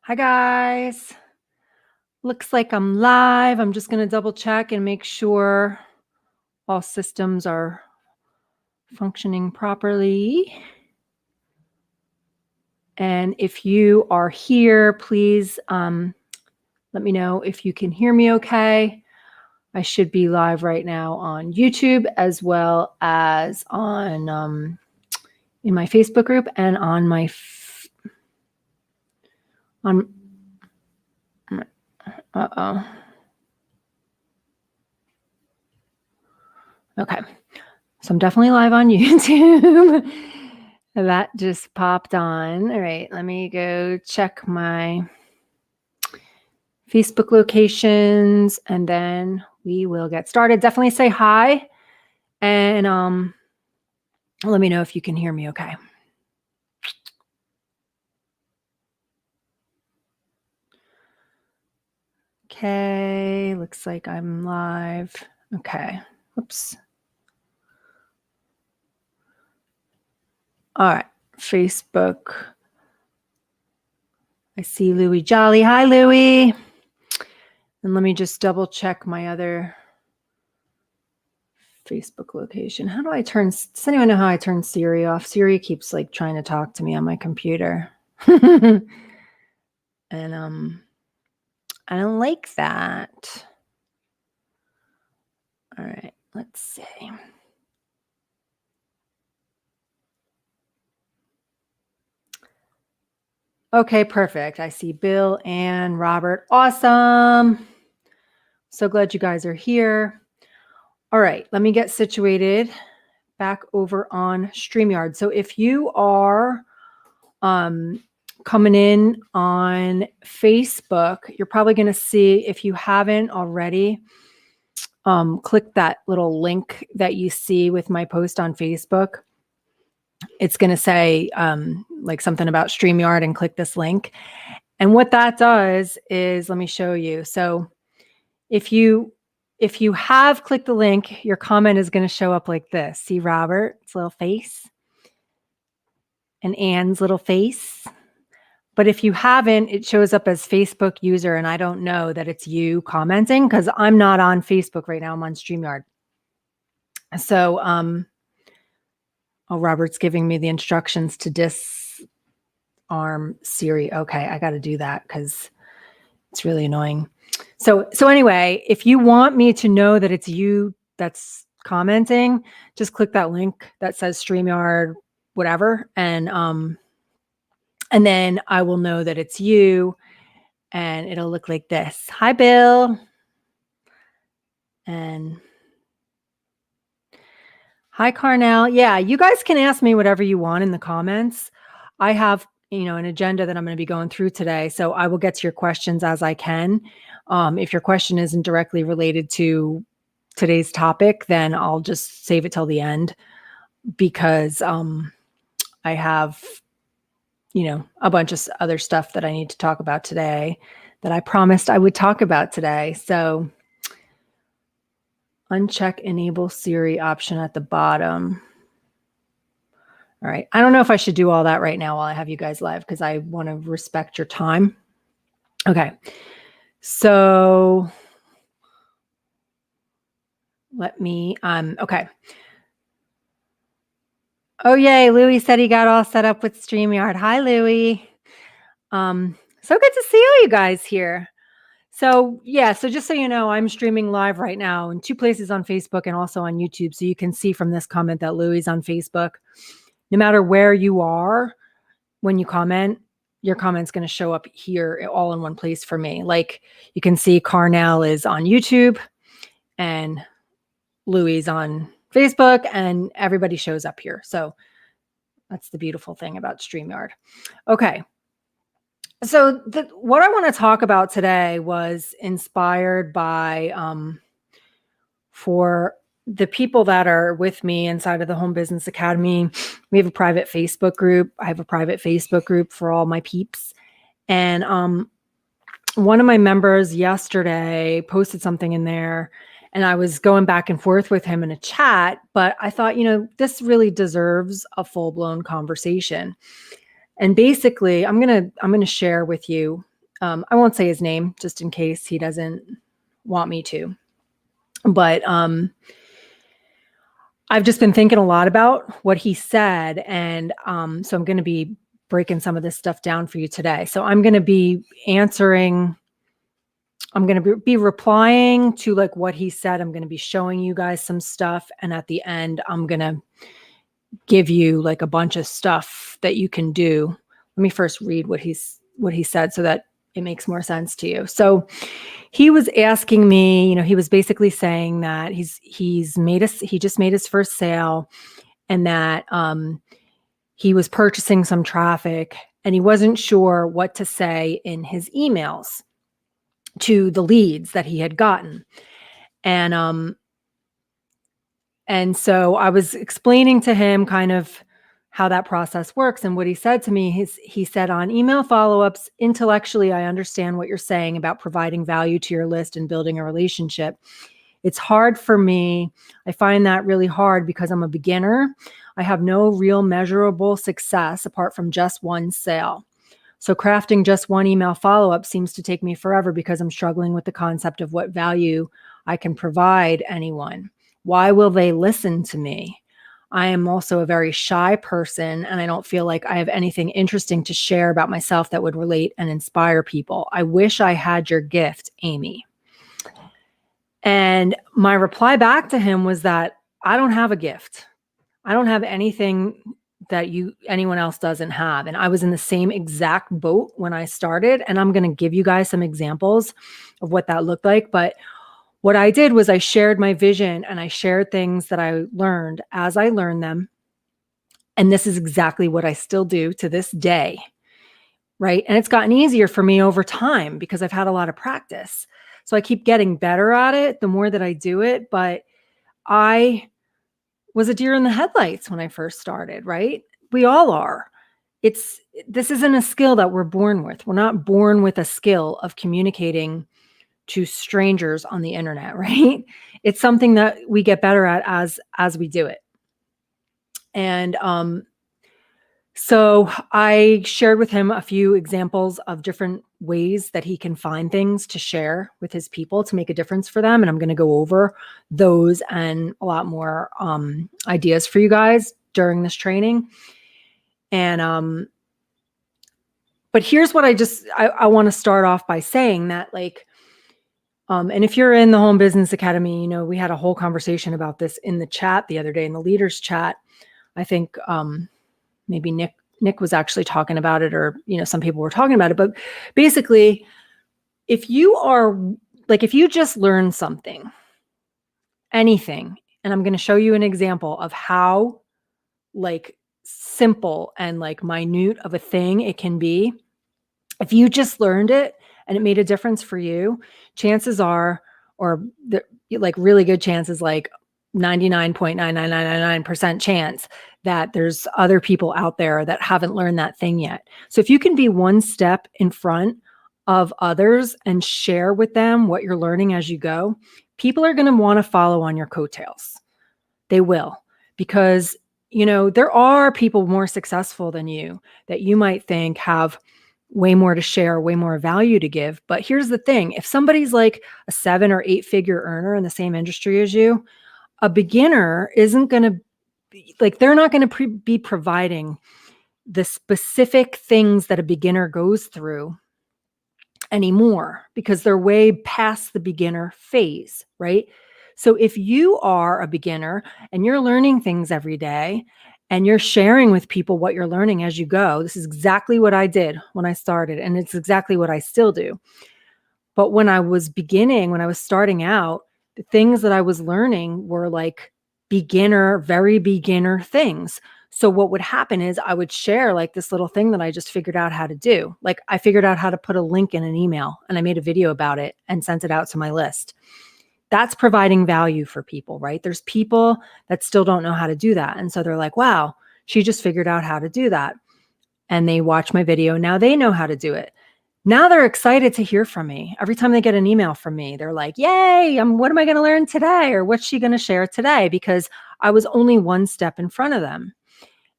Hi guys. Looks like I'm live. I'm just going to double check and make sure all systems are functioning properly. And if you are here, please let me know if you can hear me okay. I should be live right now on YouTube as well as on in my Facebook group and on my Okay. So I'm definitely live on YouTube. That just popped on. All right, let me go check my Facebook locations and then we will get started. Definitely say hi and let me know if you can hear me okay. Okay, looks like I'm live. Okay. Oops. All right, Facebook. I see Louie Jolly. Hi, Louie. And let me just double check my other Facebook location. How do I does anyone know how I turn Siri off? Siri keeps like trying to talk to me on my computer. And I don't like that. All right, let's see. Okay, perfect. I see Bill and Robert. Awesome. So glad you guys are here. All right, let me get situated back over on StreamYard. So if you are coming in on Facebook, you're probably going to see, if you haven't already, click that little link that you see with my post on Facebook. It's going to say like something about StreamYard and click this link. And what that does is, let me show you. So if you have clicked the link, your comment is going to show up like this. See Robert's little face and Anne's little face. But if you haven't, it shows up as Facebook user, and I don't know that it's you commenting because I'm not on Facebook right now. I'm on StreamYard. So, oh, Robert's giving me the instructions to disarm Siri. Okay, I got to do that because it's really annoying. So anyway, if you want me to know that it's you that's commenting, just click that link that says StreamYard, whatever, and then I will know that it's you, and it'll look like this. Hi, Bill. And hi, Carnell. Yeah, you guys can ask me whatever you want in the comments. I have, an agenda that I'm going to be going through today, so I will get to your questions as I can. If your question isn't directly related to today's topic, then I'll just save it till the end because I have a bunch of other stuff that I need to talk about today that I promised I would talk about today. So uncheck enable Siri option at the bottom. All right. I don't know if I should do all that right now while I have you guys live because I want to respect your time. Okay. So let me, okay. Oh, yay. Louie said he got all set up with StreamYard. Hi, Louie. So good to see all you guys here. So yeah, so just so you know, I'm streaming live right now in 2 places on Facebook and also on YouTube. So you can see from this comment that Louie's on Facebook. No matter where you are, when you comment, your comment's going to show up here all in one place for me. Like you can see Carnell is on YouTube and Louie's on Facebook and everybody shows up here. So that's the beautiful thing about StreamYard. Okay. So what I want to talk about today was inspired by, for the people that are with me inside of the Home Business Academy, we have a private Facebook group. I have a private Facebook group for all my peeps. And one of my members yesterday posted something in there and I was going back and forth with him in a chat, but I thought, this really deserves a full-blown conversation. And basically, I'm going to share with you I won't say his name just in case he doesn't want me to. But I've just been thinking a lot about what he said. And so I'm going to be breaking some of this stuff down for you today. So I'm going to be replying to like what he said. I'm going to be showing you guys some stuff. And at the end, I'm going to give you like a bunch of stuff that you can do. Let me first read what he said so that it makes more sense to you. So he was asking me, he was basically saying that he just made his first sale, and that he was purchasing some traffic, and he wasn't sure what to say in his emails to the leads that he had gotten. And so I was explaining to him kind of how that process works. And what he said to me, he said, on email follow-ups, intellectually, I understand what you're saying about providing value to your list and building a relationship. It's hard for me. I find that really hard because I'm a beginner. I have no real measurable success apart from just one sale. So crafting just one email follow-up seems to take me forever because I'm struggling with the concept of what value I can provide anyone. Why will they listen to me? I am also a very shy person, and I don't feel like I have anything interesting to share about myself that would relate and inspire people. I wish I had your gift, Amy. And my reply back to him was that I don't have a gift. I don't have anything that anyone else doesn't have. And I was in the same exact boat when I started, and I'm going to give you guys some examples of what that looked like. But what I did was I shared my vision, and I shared things that I learned as I learned them. And this is exactly what I still do to this day, right? And it's gotten easier for me over time because I've had a lot of practice. So I keep getting better at it the more that I do it. But I was a deer in the headlights when I first started, right? We all are. This isn't a skill that we're born with. We're not born with a skill of communicating to strangers on the internet, right? It's something that we get better at as we do it. And so I shared with him a few examples of different ways that he can find things to share with his people to make a difference for them. And I'm going to go over those and a lot more ideas for you guys during this training. And but here's what I want to start off by saying that, like, and if you're in the Home Business Academy, we had a whole conversation about this in the chat the other day, in the leaders chat. I think maybe Nick was actually talking about it, or, some people were talking about it. But basically, if you just learn something, anything, and I'm going to show you an example of how like simple and like minute of a thing it can be. If you just learned it and it made a difference for you, chances are, or like really good chances, like 99.99999% chance that there's other people out there that haven't learned that thing yet. So if you can be one step in front of others and share with them what you're learning as you go, people are going to want to follow on your coattails. They will, because there are people more successful than you that you might think have way more to share, way more value to give. But here's the thing. If somebody's like a 7 or 8 figure earner in the same industry as you, a beginner isn't going to be like, they're not going to be providing the specific things that a beginner goes through anymore, because they're way past the beginner phase, right? So if you are a beginner and you're learning things every day and you're sharing with people what you're learning as you go, this is exactly what I did when I started, and it's exactly what I still do. But when I was starting out, the things that I was learning were like very beginner things. So what would happen is I would share like this little thing that I just figured out how to do. Like I figured out how to put a link in an email, and I made a video about it and sent it out to my list. That's providing value for people, right? There's people that still don't know how to do that. And so they're like, wow, she just figured out how to do that. And they watch my video. Now they know how to do it. Now they're excited to hear from me. Every time they get an email from me, they're like, yay, what am I going to learn today? Or what's she going to share today? Because I was only one step in front of them.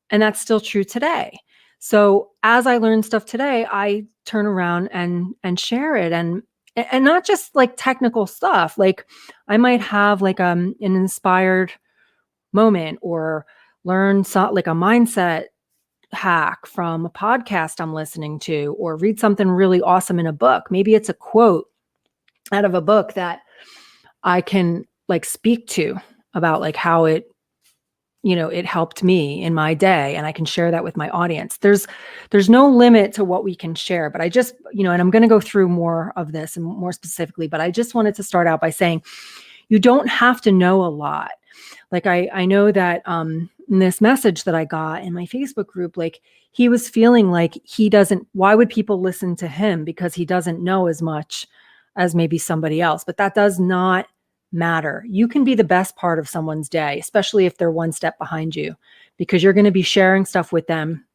And that's still true today. So as I learn stuff today, I turn around and share it, and not just like technical stuff. Like I might have like an inspired moment, or learn like a mindset hack from a podcast I'm listening to, or read something really awesome in a book. Maybe it's a quote out of a book that I can like speak to about like how it, it helped me in my day, and I can share that with my audience. There's no limit to what we can share, but I just, and I'm going to go through more of this and more specifically, but I just wanted to start out by saying you don't have to know a lot. Like I know that in this message that I got in my Facebook group, like he was feeling like why would people listen to him? Because he doesn't know as much as maybe somebody else. But that does not matter. You can be the best part of someone's day, especially if they're one step behind you, because you're going to be sharing stuff with them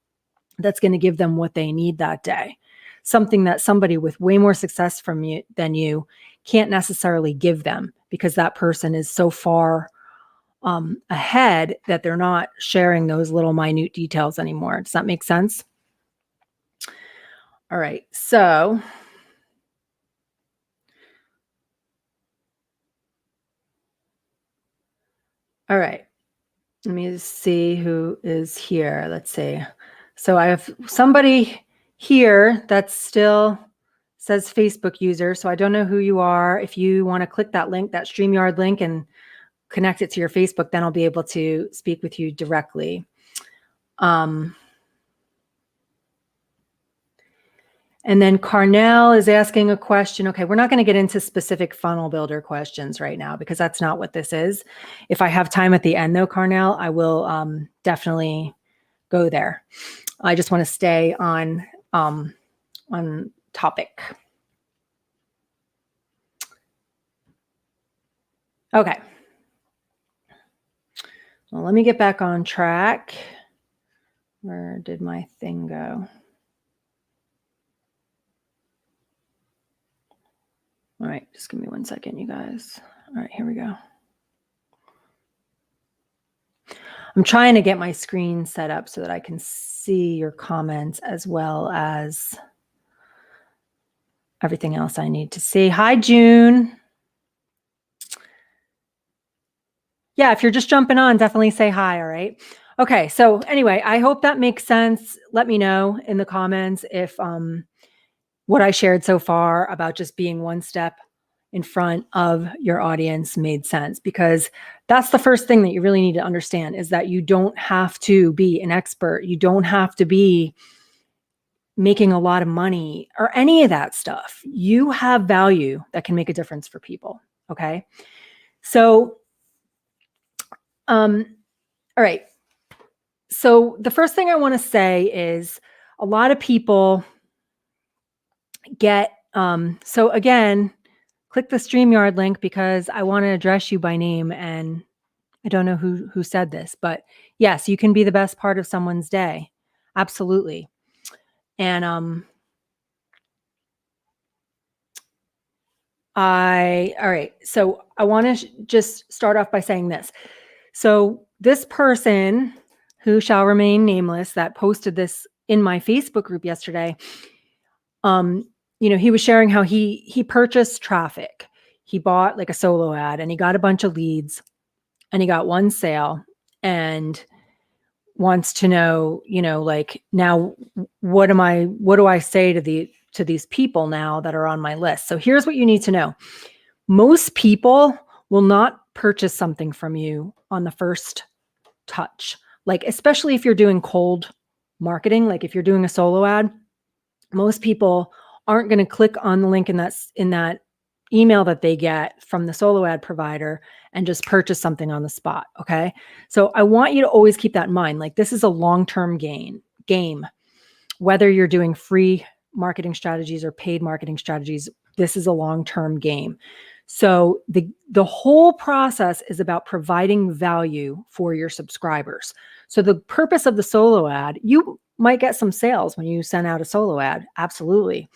that's going to give them what they need that day. Something that somebody with way more success than you can't necessarily give them, because that person is so far ahead that they're not sharing those little minute details anymore. Does that make sense? All right. So all right. Let me see who is here. Let's see. So I have somebody here that still says Facebook user. So I don't know who you are. If you want to click that link, that StreamYard link, and connect it to your Facebook, then I'll be able to speak with you directly. And then Carnell is asking a question. Okay, we're not going to get into specific funnel builder questions right now, because that's not what this is. If I have time at the end though, Carnell, I will definitely go there. I just want to stay on topic. Okay. Well, let me get back on track. Where did my thing go? All right, just give me 1 second, you guys. All right, here we go. I'm trying to get my screen set up so that I can see your comments as well as everything else I need to see. Hi, June. Yeah, if you're just jumping on, definitely say hi, all right? Okay, so anyway, I hope that makes sense. Let me know in the comments if what I shared so far about just being one step in front of your audience made sense, because that's the first thing that you really need to understand, is that you don't have to be an expert. You don't have to be making a lot of money or any of that stuff. You have value that can make a difference for people. Okay. So, all right. So the first thing I want to say is a lot of people get, so again, click the StreamYard link, because I want to address you by name, and I don't know who said this, but yes, you can be the best part of someone's day. Absolutely. And all right. So I want to just start off by saying this. So this person, who shall remain nameless, that posted this in my Facebook group yesterday, he was sharing how he purchased traffic. He bought like a solo ad, and he got a bunch of leads, and he got one sale, and wants to know, like, now what do I say to these people now that are on my list? So here's what you need to know. Most people will not purchase something from you on the first touch. Like, especially if you're doing cold marketing, like if you're doing a solo ad, most people aren't going to click on the link in that email that they get from the solo ad provider and just purchase something on the spot. Okay. So I want you to always keep that in mind. Like, this is a long-term game, whether you're doing free marketing strategies or paid marketing strategies, this is a long-term game. So the whole process is about providing value for your subscribers. So the purpose of the solo ad, you might get some sales when you send out a solo ad. Absolutely.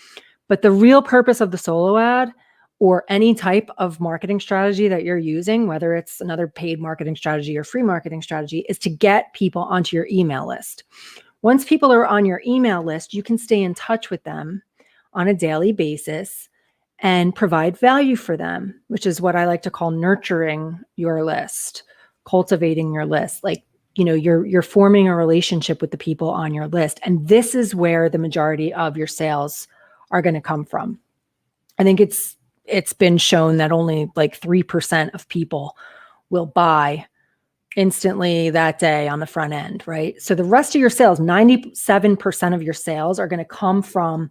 But the real purpose of the solo ad, or any type of marketing strategy that you're using, whether it's another paid marketing strategy or free marketing strategy, is to get people onto your email list. Once people are on your email list, you can stay in touch with them on a daily basis and provide value for them, which is what I like to call nurturing your list, cultivating your list. Like, you're forming a relationship with the people on your list. And this is where the majority of your sales are going to come from. I think it's been shown that only like 3% of people will buy instantly that day on the front end, right? So the rest of your sales, 97% of your sales are going to come from,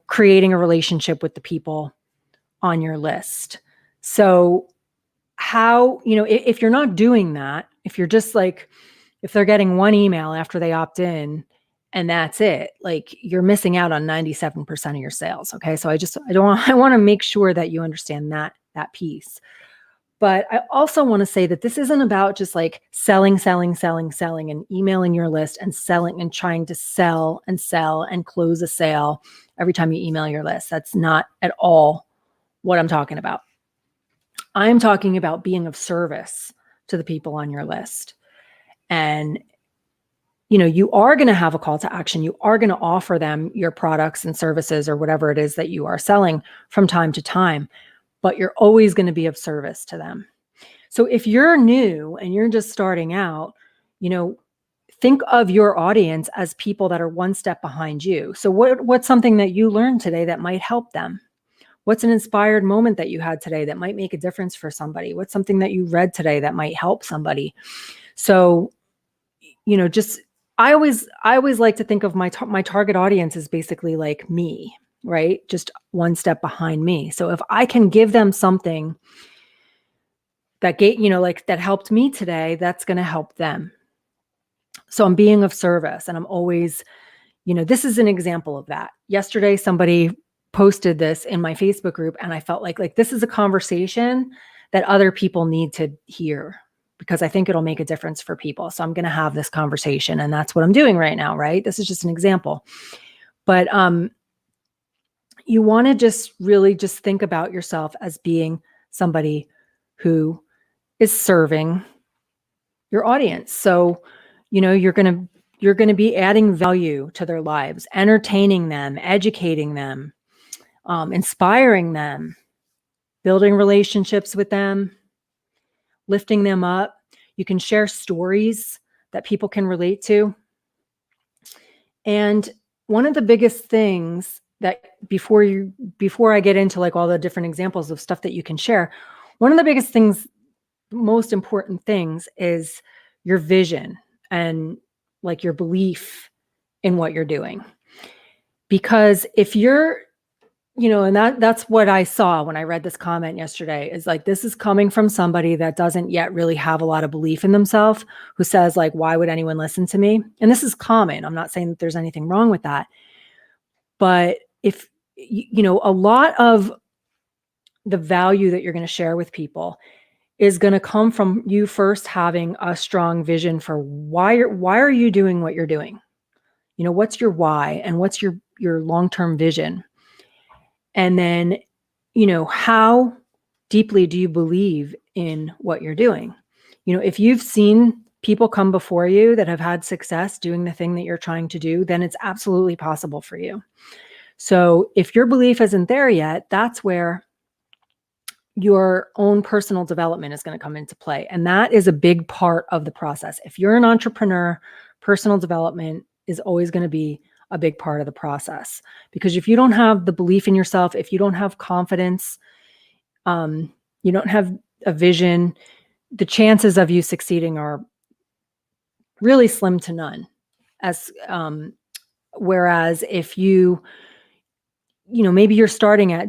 creating a relationship with the people on your list. So how, if you're not doing that, if you're just like, if they're getting one email after they opt in and that's it, like you're missing out on 97% of your sales. Okay. So I want to make sure that you understand that piece. But I also want to say that this isn't about just like selling and emailing your list and selling and trying to sell and close a sale every time you email your list. That's not at all what I'm talking about. I'm talking about being of service to the people on your list. And, you are going to have a call to action. You are going to offer them your products and services or whatever it is that you are selling from time to time, but you're always going to be of service to them. So if you're new and you're just starting out, think of your audience as people that are one step behind you. So what's something that you learned today that might help them? What's an inspired moment that you had today that might make a difference for somebody? What's something that you read today that might help somebody? So, I always like to think of my target audience as basically like me, right? Just one step behind me. So if I can give them something that that helped me today, that's going to help them. So I'm being of service, and I'm always, this is an example of that. Yesterday, somebody posted this in my Facebook group, and I felt like this is a conversation that other people need to hear, because I think it'll make a difference for people. So I'm going to have this conversation, and that's what I'm doing right now, right? This is just an example. But you want to just really just think about yourself as being somebody who is serving your audience. So, you're going to be adding value to their lives, entertaining them, educating them, inspiring them, building relationships with them, lifting them up. You can share stories that people can relate to. And one of the biggest things that before I get into like all the different examples of stuff that you can share, one of the biggest things, most important things, is your vision and like your belief in what you're doing. Because if you're, and that's what I saw when I read this comment yesterday, is like, this is coming from somebody that doesn't yet really have a lot of belief in themselves, who says like, why would anyone listen to me? And this is common. I'm not saying that there's anything wrong with that. But if, a lot of the value that you're going to share with people is going to come from you first having a strong vision for why are you doing what you're doing? What's your why, and what's your long-term vision? And then, how deeply do you believe in what you're doing? If you've seen people come before you that have had success doing the thing that you're trying to do, then it's absolutely possible for you. So if your belief isn't there yet, that's where your own personal development is going to come into play. And that is a big part of the process. If you're an entrepreneur, personal development is always going to be a big part of the process, because if you don't have the belief in yourself, if you don't have confidence, you don't have a vision, the chances of you succeeding are really slim to none. Whereas if maybe you're starting at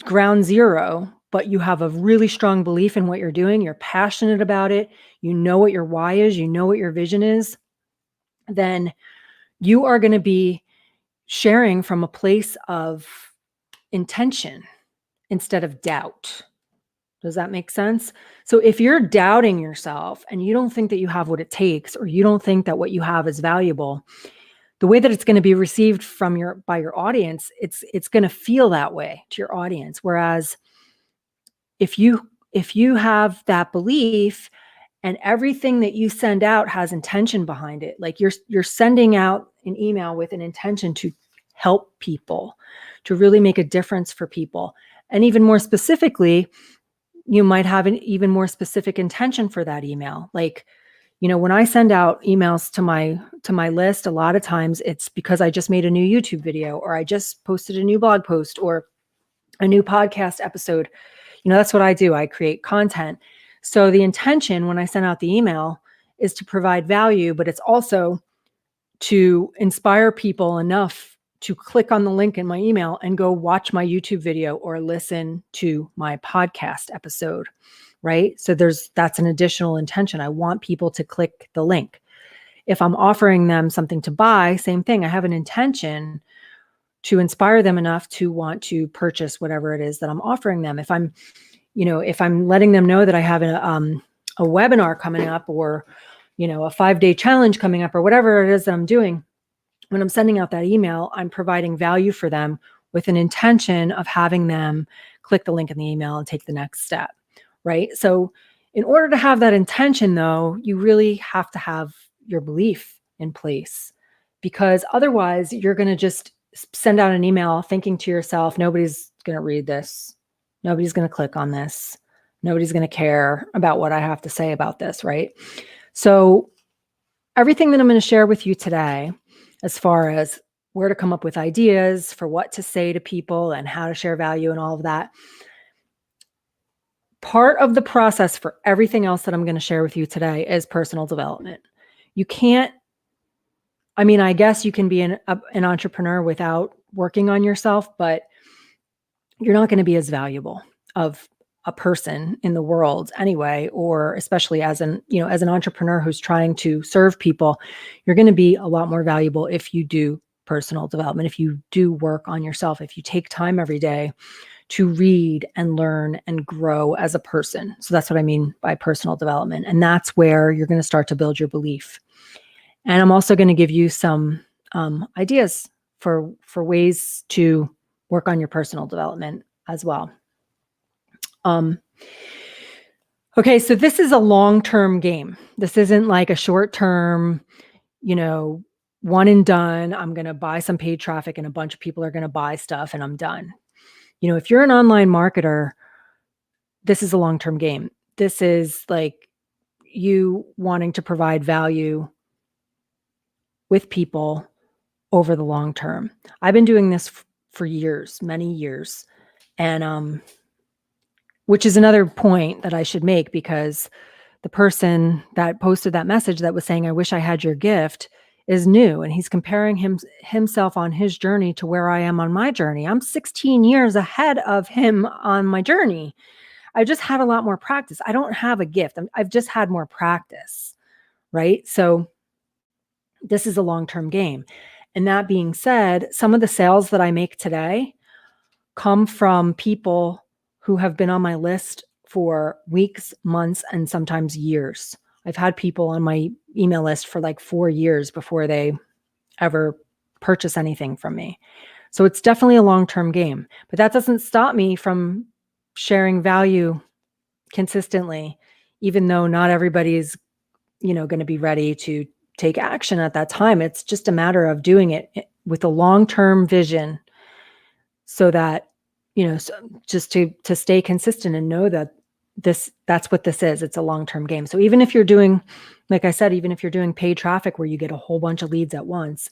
ground zero, but you have a really strong belief in what you're doing, you're passionate about it, you know what your why is, you know what your vision is, then you are going to be sharing from a place of intention instead of doubt. Does that make sense? So if you're doubting yourself and you don't think that you have what it takes, or you don't think that what you have is valuable, the way that it's going to be received by your audience, it's going to feel that way to your audience. Whereas if you have that belief And everything that you send out has intention behind it. Like you're sending out an email with an intention to help people, to really make a difference for people. And even more specifically, you might have an even more specific intention for that email. Like, when I send out emails to my list, a lot of times it's because I just made a new YouTube video, or I just posted a new blog post, or a new podcast episode. That's what I do. I create content. So the intention when I send out the email is to provide value, but it's also to inspire people enough to click on the link in my email and go watch my YouTube video or listen to my podcast episode, right? So that's an additional intention. I want people to click the link. If I'm offering them something to buy, same thing. I have an intention to inspire them enough to want to purchase whatever it is that I'm offering them. If I'm letting them know that I have a webinar coming up, or, a 5-day challenge coming up, or whatever it is that I'm doing, when I'm sending out that email, I'm providing value for them with an intention of having them click the link in the email and take the next step, right? So in order to have that intention, though, you really have to have your belief in place, because otherwise you're going to just send out an email thinking to yourself, nobody's going to read this. Nobody's going to click on this. Nobody's going to care about what I have to say about this, right? So everything that I'm going to share with you today, as far as where to come up with ideas for what to say to people and how to share value and all of that, part of the process for everything else that I'm going to share with you today is personal development. You can't, I guess you can be an entrepreneur without working on yourself, but you're not going to be as valuable of a person in the world anyway, or especially as an entrepreneur who's trying to serve people. You're going to be a lot more valuable if you do personal development, if you do work on yourself, if you take time every day to read and learn and grow as a person. So that's what I mean by personal development. And that's where you're going to start to build your belief. And I'm also going to give you some ideas for ways to work on your personal development as well. Okay, so this is a long-term game. This isn't like a short-term, one and done. I'm going to buy some paid traffic and a bunch of people are going to buy stuff and I'm done. If you're an online marketer, this is a long-term game. This is like you wanting to provide value with people over the long term. I've been doing this for years, many years. And which is another point that I should make, because the person that posted that message that was saying, I wish I had your gift, is new. And he's comparing himself on his journey to where I am on my journey. I'm 16 years ahead of him on my journey. I just had a lot more practice. I don't have a gift. I've just had more practice, right? So this is a long-term game. And that being said, some of the sales that I make today come from people who have been on my list for weeks, months, and sometimes years. I've had people on my email list for like 4 years before they ever purchase anything from me. So it's definitely a long-term game, but that doesn't stop me from sharing value consistently, even though not everybody's, going to be ready to take action at that time. It's just a matter of doing it with a long-term vision, so that, just to stay consistent and know that that's what this is. It's a long-term game. So even if you're doing, like I said, even if you're doing paid traffic where you get a whole bunch of leads at once,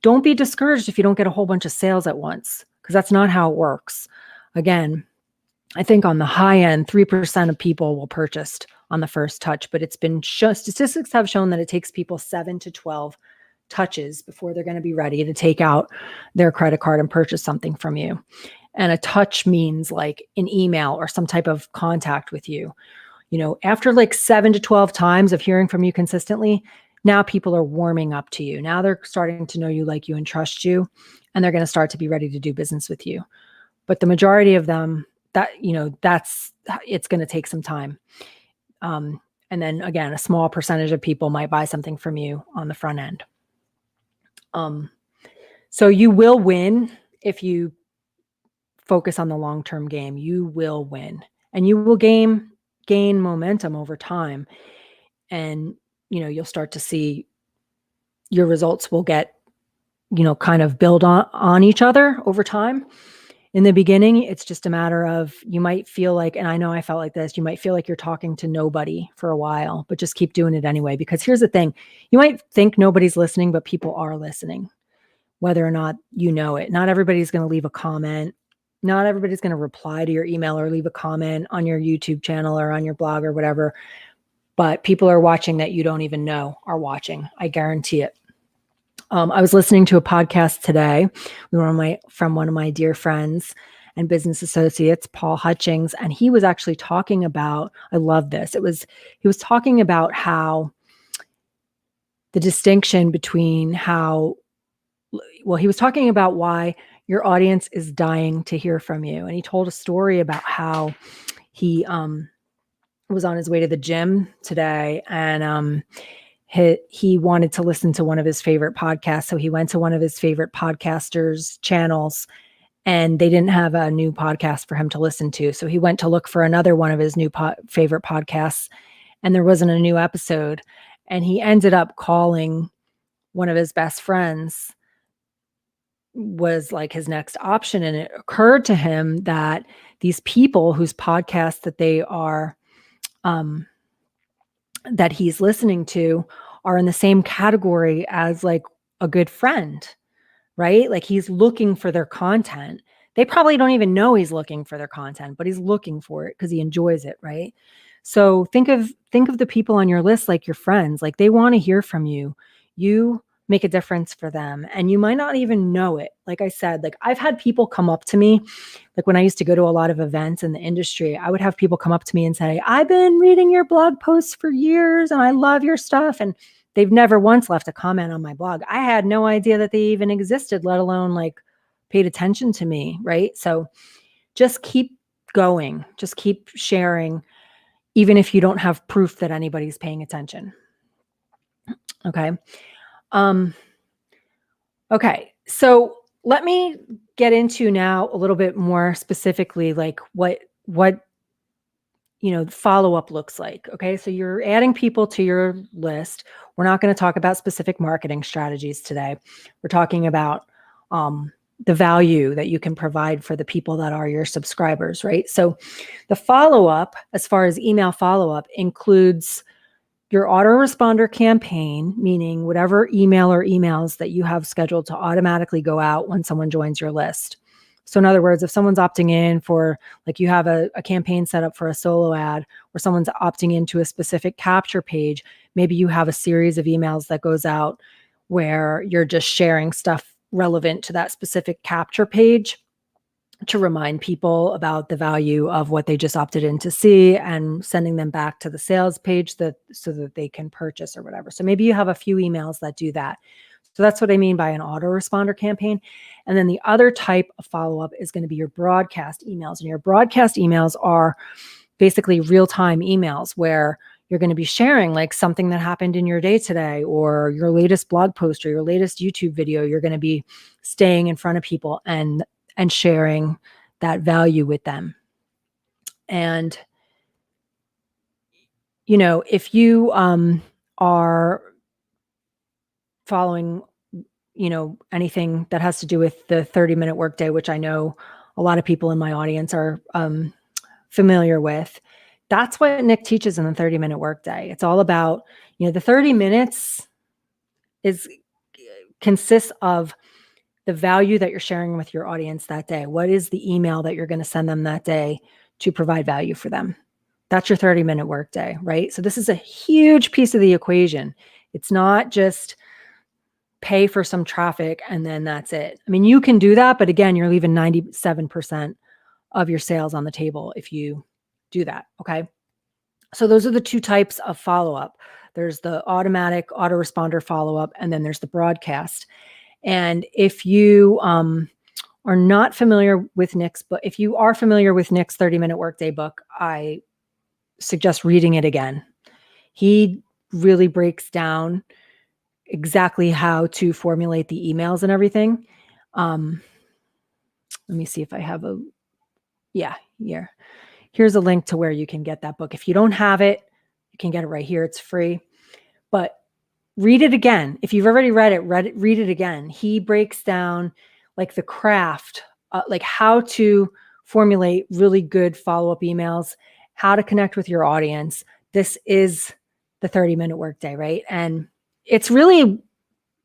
don't be discouraged if you don't get a whole bunch of sales at once, because that's not how it works. Again, I think on the high end, 3% of people will purchase on the first touch, but it's been statistics have shown that it takes people 7 to 12 touches before they're going to be ready to take out their credit card and purchase something from you. And a touch means like an email or some type of contact with you. After like 7 to 12 times of hearing from you consistently, now people are warming up to you. Now they're starting to know you, like you, and trust you, and they're going to start to be ready to do business with you. But the majority of them, it's going to take some time. And then again, a small percentage of people might buy something from you on the front end. So you will win if you focus on the long-term game. You will win, and you will gain momentum over time and, you'll start to see your results will get, kind of build on each other over time. In the beginning, it's just a matter of, you might feel like, and I know I felt like this, you might feel like you're talking to nobody for a while, but just keep doing it anyway. Because here's the thing, you might think nobody's listening, but people are listening, whether or not you know it. Not everybody's going to leave a comment. Not everybody's going to reply to your email or leave a comment on your YouTube channel or on your blog or whatever. But people are watching that you don't even know are watching. I guarantee it. I was listening to a podcast today from one of my dear friends and business associates, Paul Hutchings, and he was actually talking about, I love this. He was talking about how the distinction between he was talking about why your audience is dying to hear from you. And he told a story about how he was on his way to the gym today, and he wanted to listen to one of his favorite podcasts. So he went to one of his favorite podcasters' channels, and they didn't have a new podcast for him to listen to. So he went to look for another one of his new favorite podcasts, and there wasn't a new episode. And he ended up calling one of his best friends, was like his next option. And it occurred to him that these people whose podcasts that they are, that he's listening to, are in the same category as like a good friend, right? Like he's looking for their content. They probably don't even know he's looking for their content, but he's looking for it because he enjoys it, right? So think of the people on your list like your friends. Like they want to hear from you. You make a difference for them, and you might not even know it. Like I said, like I've had people come up to me, like when I used to go to a lot of events in the industry, I would have people come up to me and say, I've been reading your blog posts for years and I love your stuff. And they've never once left a comment on my blog. I had no idea that they even existed, let alone like paid attention to me, right? So just keep going, just keep sharing, even if you don't have proof that anybody's paying attention. Okay. Okay. So let me get into now a little bit more specifically, like what follow-up looks like. Okay. So you're adding people to your list. We're not going to talk about specific marketing strategies today. We're talking about the value that you can provide for the people that are your subscribers, right? So the follow-up, as far as email follow-up, includes your autoresponder campaign, meaning whatever email or emails that you have scheduled to automatically go out when someone joins your list. So in other words, if someone's opting in for, like you have a campaign set up for a solo ad, or someone's opting into a specific capture page, maybe you have a series of emails that goes out where you're just sharing stuff relevant to that specific capture page to remind people about the value of what they just opted in to see, and sending them back to the sales page so that they can purchase or whatever. So maybe you have a few emails that do that. So that's what I mean by an autoresponder campaign. And then the other type of follow-up is going to be your broadcast emails. And your broadcast emails are basically real-time emails where you're going to be sharing like something that happened in your day today, or your latest blog post, or your latest YouTube video. You're going to be staying in front of people and sharing that value with them. And, if you are following, anything that has to do with the 30-minute workday, which I know a lot of people in my audience are familiar with, that's what Nick teaches in the 30-minute workday. It's all about, the 30 minutes consists of the value that you're sharing with your audience that day. What is the email that you're going to send them that day to provide value for them? That's your 30-minute workday, right? So this is a huge piece of the equation. It's not just pay for some traffic and then that's it. I mean, you can do that, but again, you're leaving 97% of your sales on the table if you do that, okay? So those are the two types of follow-up. There's the automatic autoresponder follow-up, and then there's the broadcast. And if you are not familiar with Nick's book, if you are familiar with Nick's 30-minute workday book, I suggest reading it again. He really breaks down exactly how to formulate the emails and everything. Let me see if I have here. Here's a link to where you can get that book. If you don't have it, You can get it right here. It's free. But read it again. If you've already read it, read it again. He breaks down like the craft, like how to formulate really good follow-up emails, how to connect with your audience. This is the 30-minute workday, right? And it's really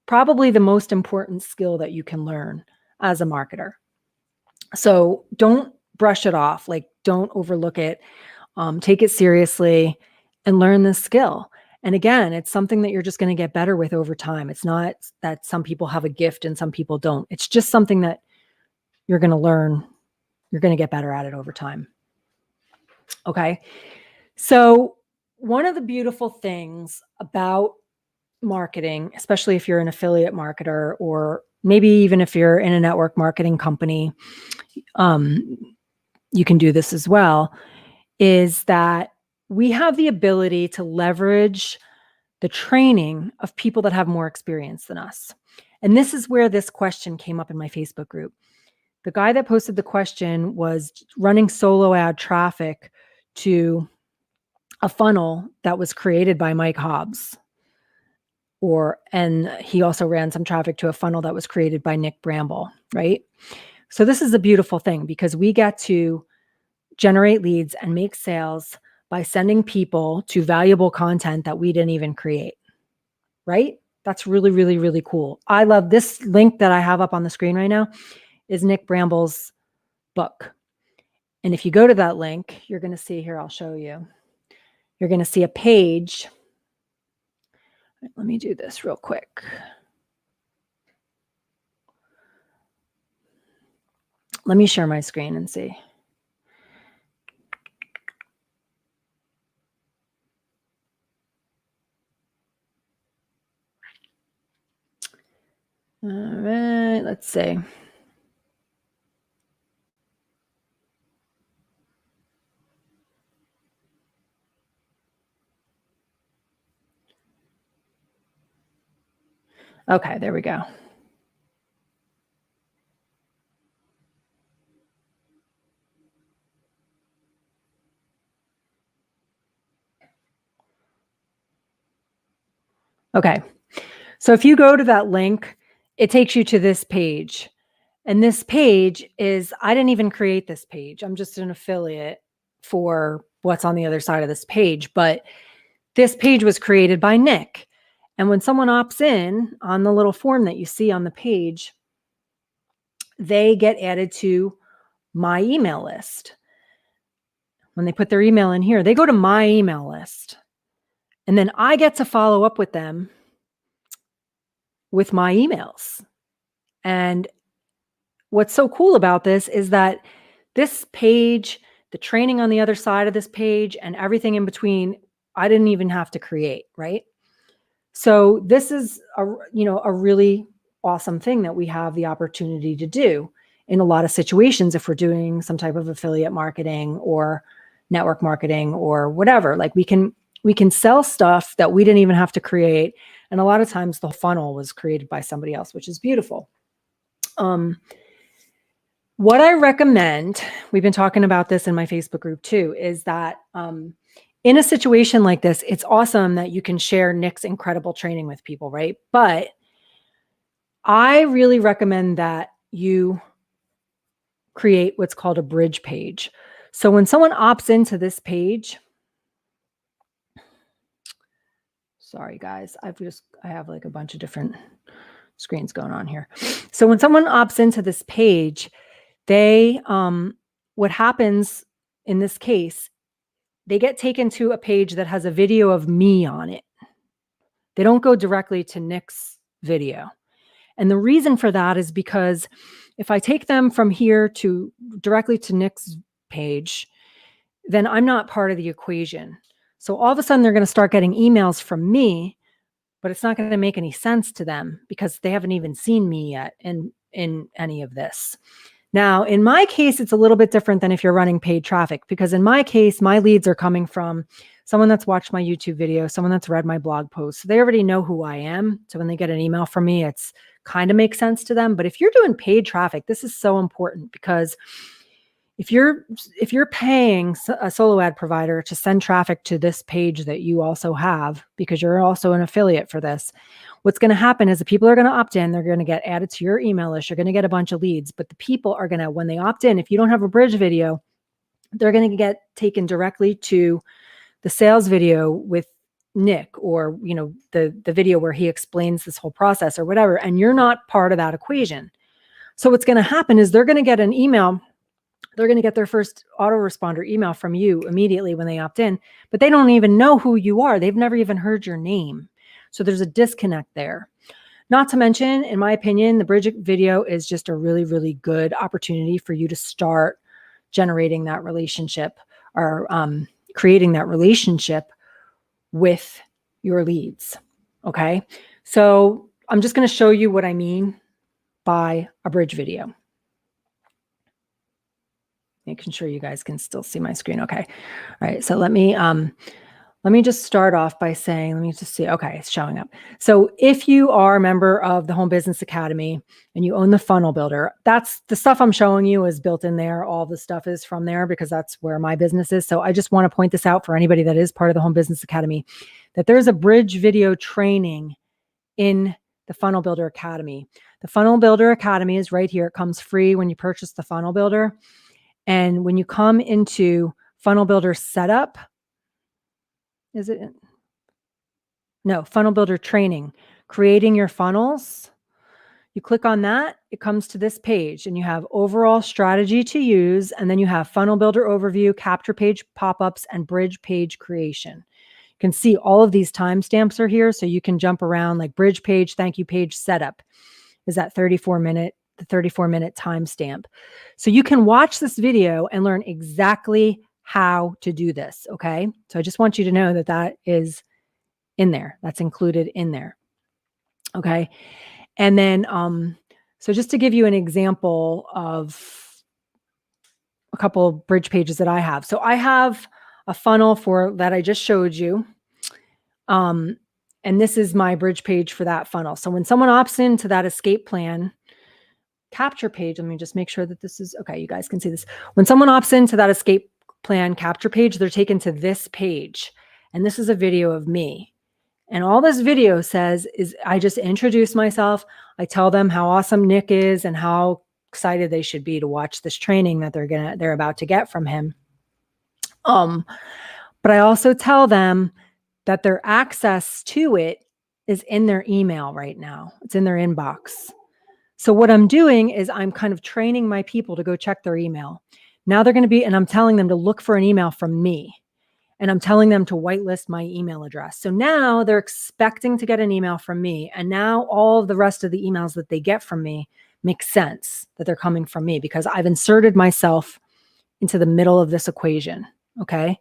probably the most important skill that you can learn as a marketer. So don't brush it off. Like, don't overlook it. Take it seriously and learn this skill. And again, it's something that you're just going to get better with over time. It's not that some people have a gift and some people don't. It's just something that you're going to learn. You're going to get better at it over time. Okay. So one of the beautiful things about marketing, especially if you're an affiliate marketer, or maybe even if you're in a network marketing company, you can do this as well, is that we have the ability to leverage the training of people that have more experience than us. And this is where this question came up in my Facebook group. The guy that posted the question was running solo ad traffic to a funnel that was created by Mike Hobbs. And he also ran some traffic to a funnel that was created by Nick Bramble, right? So this is a beautiful thing because we get to generate leads and make sales by sending people to valuable content that we didn't even create, right? That's really, really, really cool. I love this link that I have up on the screen right now is Nick Bramble's book. And if you go to that link, you're going to see here, I'll show you. You're going to see a page. Let me do this real quick. Let me share my screen and see. All right, let's see. Okay, there we go. Okay, so if you go to that link, it takes you to this page. And this page is, I didn't even create this page. I'm just an affiliate for what's on the other side of this page. But this page was created by Nick. And when someone opts in on the little form that you see on the page, they get added to my email list. When they put their email in here, they go to my email list. And then I get to follow up with them with my emails. And what's so cool about this is that this page, the training on the other side of this page, and everything in between, I didn't even have to create, right? So this is a really awesome thing that we have the opportunity to do in a lot of situations if we're doing some type of affiliate marketing or network marketing or whatever. Like we can sell stuff that we didn't even have to create. And a lot of times the funnel was created by somebody else, which is beautiful. What I recommend, we've been talking about this in my Facebook group too, is that in a situation like this, it's awesome that you can share Nick's incredible training with people, right? But I really recommend that you create what's called a bridge page. So when someone opts into this page, sorry guys, I have like a bunch of different screens going on here. So when someone opts into this page, they, what happens in this case, they get taken to a page that has a video of me on it. They don't go directly to Nick's video. And the reason for that is because if I take them from here to directly to Nick's page, then I'm not part of the equation. So all of a sudden they're going to start getting emails from me, but it's not going to make any sense to them because they haven't even seen me yet in any of this. Now, in my case, it's a little bit different than if you're running paid traffic, because in my case, my leads are coming from someone that's watched my YouTube video, someone that's read my blog post. So they already know who I am. So when they get an email from me, it's kind of makes sense to them. But if you're doing paid traffic, this is so important because If you're paying a solo ad provider to send traffic to this page that you also have, because you're also an affiliate for this, what's going to happen is the people are going to opt in. They're going to get added to your email list. You're going to get a bunch of leads, but the people are going to, when they opt in, if you don't have a bridge video, they're going to get taken directly to the sales video with Nick, or, the video where he explains this whole process or whatever, and you're not part of that equation. So what's going to happen is they're going to get an email. They're going to get their first autoresponder email from you immediately when they opt in, but they don't even know who you are. They've never even heard your name. So there's a disconnect there. Not to mention, in my opinion, the bridge video is just a really, really good opportunity for you to start generating that relationship, or creating that relationship with your leads. Okay. So I'm just going to show you what I mean by a bridge video. Making sure you guys can still see my screen. Okay. All right. So let me just start off by saying, let me just see. Okay. It's showing up. So if you are a member of the Home Business Academy and you own the funnel builder, that's the stuff I'm showing you is built in there. All the stuff is from there because that's where my business is. So I just want to point this out for anybody that is part of the Home Business Academy, that there's a bridge video training in the Funnel Builder Academy. The Funnel Builder Academy is right here. It comes free when you purchase the Funnel Builder. And when you come into Funnel Builder Setup, Funnel Builder Training, creating your funnels, you click on that, it comes to this page, and you have overall strategy to use, and then you have Funnel Builder Overview, Capture Page Pop-ups, and Bridge Page Creation. You can see all of these timestamps are here, so you can jump around, like Bridge Page, Thank You Page Setup is that 34-minute timestamp. So you can watch this video and learn exactly how to do this. Okay. So I just want you to know that that is in there. That's included in there. Okay. And then, so just to give you an example of a couple of bridge pages that I have. So I have a funnel that I just showed you. And this is my bridge page for that funnel. So when someone opts into that escape plan capture page, let me just make sure that this is okay. You guys can see this. When someone opts into that escape plan capture page, they're taken to this page. And this is a video of me. And all this video says is I just introduce myself. I tell them how awesome Nick is and how excited they should be to watch this training that they're about to get from him. But I also tell them that their access to it is in their email right now. It's in their inbox. So what I'm doing is I'm kind of training my people to go check their email. Now they're going to and I'm telling them to look for an email from me. And I'm telling them to whitelist my email address. So now they're expecting to get an email from me. And now all of the rest of the emails that they get from me make sense that they're coming from me because I've inserted myself into the middle of this equation. Okay.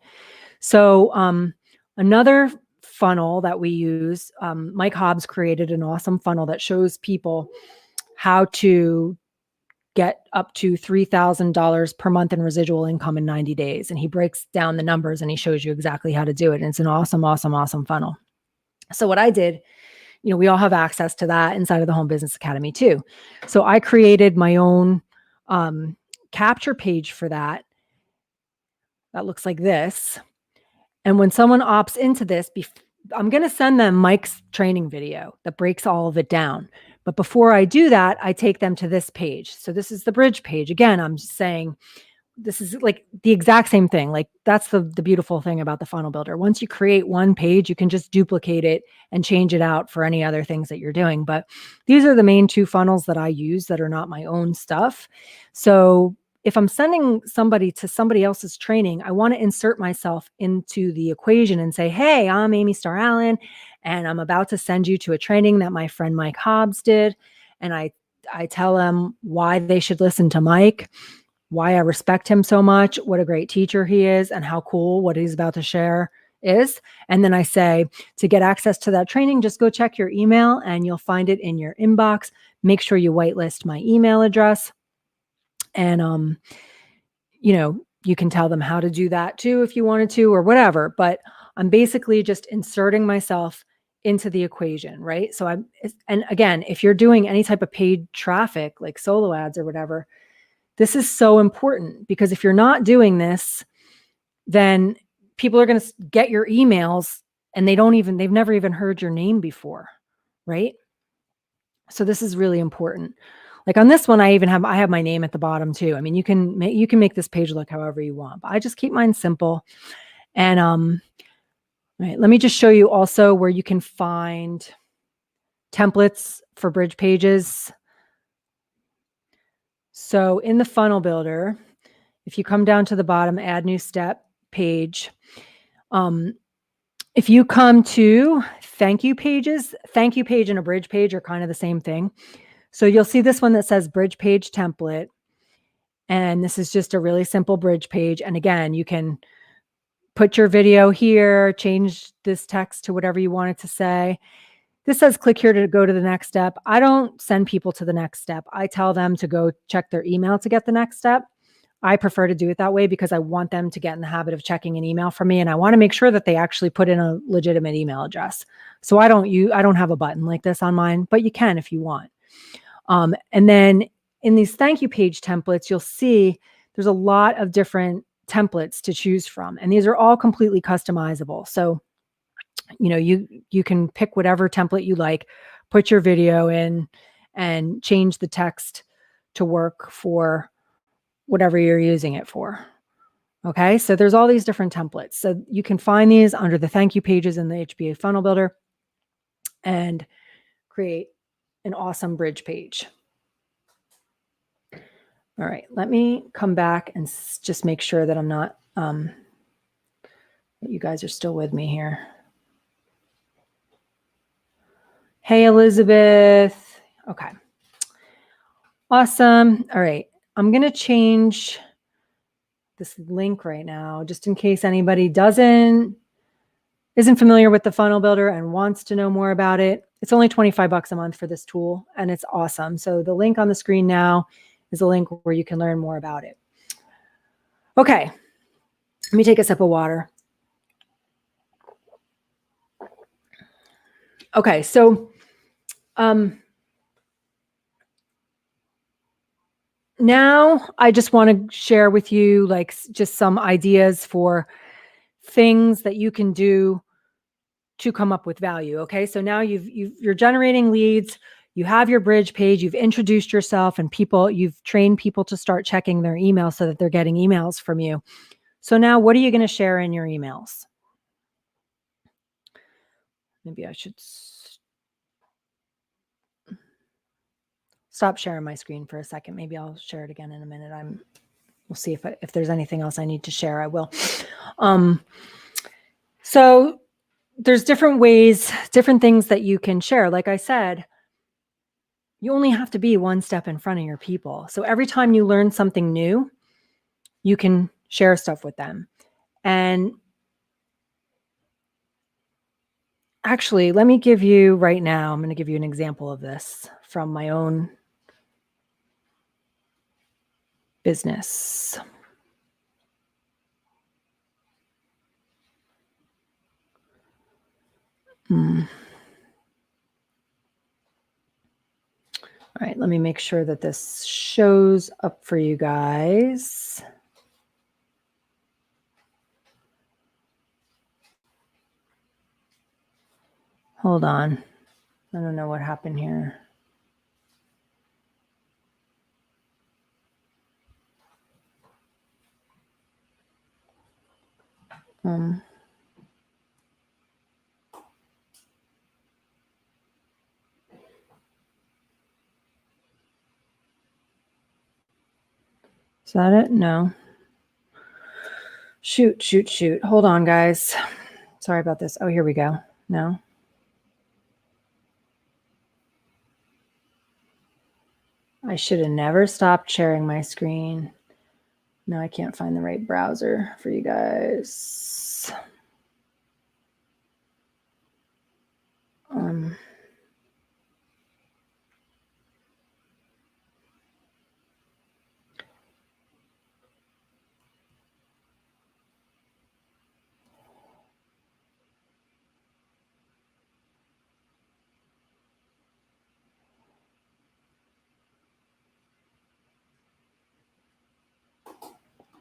So another funnel that we use, Mike Hobbs created an awesome funnel that shows people how to get up to $3,000 per month in residual income in 90 days. And he breaks down the numbers and he shows you exactly how to do it. And it's an awesome, awesome, awesome funnel. So what I did, we all have access to that inside of the Home Business Academy too. So I created my own capture page for that. That looks like this. And when someone opts into this, I'm going to send them Mike's training video that breaks all of it down. But before I do that, I take them to this page. So this is the bridge page. Again, I'm just saying this is like the exact same thing. Like that's the beautiful thing about the funnel builder. Once you create one page, you can just duplicate it and change it out for any other things that you're doing. But these are the main two funnels that I use that are not my own stuff. So if I'm sending somebody to somebody else's training, I want to insert myself into the equation and say, hey, I'm Amy Starr Allen, and I'm about to send you to a training that my friend Mike Hobbs did. And I tell them why they should listen to Mike, why I respect him so much, what a great teacher he is, and how cool what he's about to share is. And then I say, to get access to that training, just go check your email and you'll find it in your inbox. Make sure you whitelist my email address. And, you can tell them how to do that too, if you wanted to, or whatever, but I'm basically just inserting myself into the equation, right? So and again, if you're doing any type of paid traffic, like solo ads or whatever, This is so important because if you're not doing this, then people are going to get your emails and they've never even heard your name before, right? So this is really important. Like on this one, I have my name at the bottom too. I mean, you can make this page look however you want, but I just keep mine simple. And right, let me just show you also where you can find templates for bridge pages. So in the funnel builder, if you come down to the bottom, add new step page, if you come to thank you pages, thank you page and a bridge page are kind of the same thing. So you'll see this one that says bridge page template. And this is just a really simple bridge page. And again, you can put your video here, change this text to whatever you want it to say. This says click here to go to the next step. I don't send people to the next step. I tell them to go check their email to get the next step. I prefer to do it that way because I want them to get in the habit of checking an email from me. And I want to make sure that they actually put in a legitimate email address. So I don't have a button like this on mine, but you can if you want. And then in these thank you page templates, you'll see there's a lot of different templates to choose from. And these are all completely customizable. So, you can pick whatever template you like, put your video in and change the text to work for whatever you're using it for. Okay. So there's all these different templates. So you can find these under the thank you pages in the HBA funnel builder and create an awesome bridge page. All right, let me come back and just make sure that I'm not, that you guys are still with me here. Hey, Elizabeth. Okay. Awesome. All right. I'm going to change this link right now, just in case anybody isn't familiar with the funnel builder and wants to know more about it. It's only $25 a month for this tool and it's awesome. So the link on the screen now is a link where you can learn more about it. Okay. Let me take a sip of water. Okay. So, now I just want to share with you like just some ideas for things that you can do to come up with value. Okay. So now you're generating leads, you have your bridge page, you've introduced yourself and you've trained people to start checking their emails so that they're getting emails from you. So now what are you going to share in your emails? Maybe I should stop sharing my screen for a second. Maybe I'll share it again in a minute. We'll see if there's anything else I need to share, I will. So there's different ways, different things that you can share. Like I said, you only have to be one step in front of your people. So every time you learn something new, you can share stuff with them. And actually, let me give you right now, I'm going to give you an example of this from my own business. All right, let me make sure that this shows up for you guys. Hold on. I don't know what happened here. Is that it? No. Shoot. Hold on, guys. Sorry about this. Oh, here we go. No. I should have never stopped sharing my screen. No, I can't find the right browser for you guys.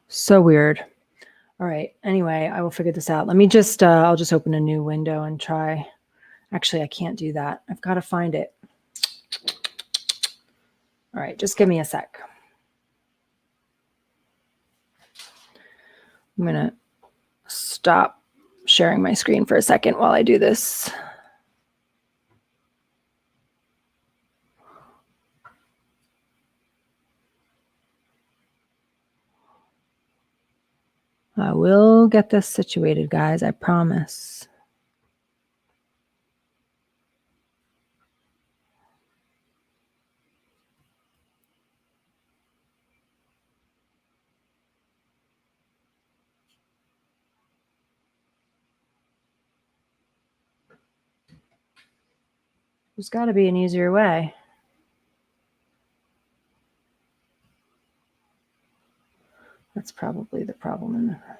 So weird. All right. Anyway, I will figure this out. Let me just, I'll just open a new window and try. Actually, I can't do that. I've got to find it. All right. Just give me a sec. I'm going to stop sharing my screen for a second while I do this. I will get this situated, guys. I promise. There's got to be an easier way. That's probably the problem in there.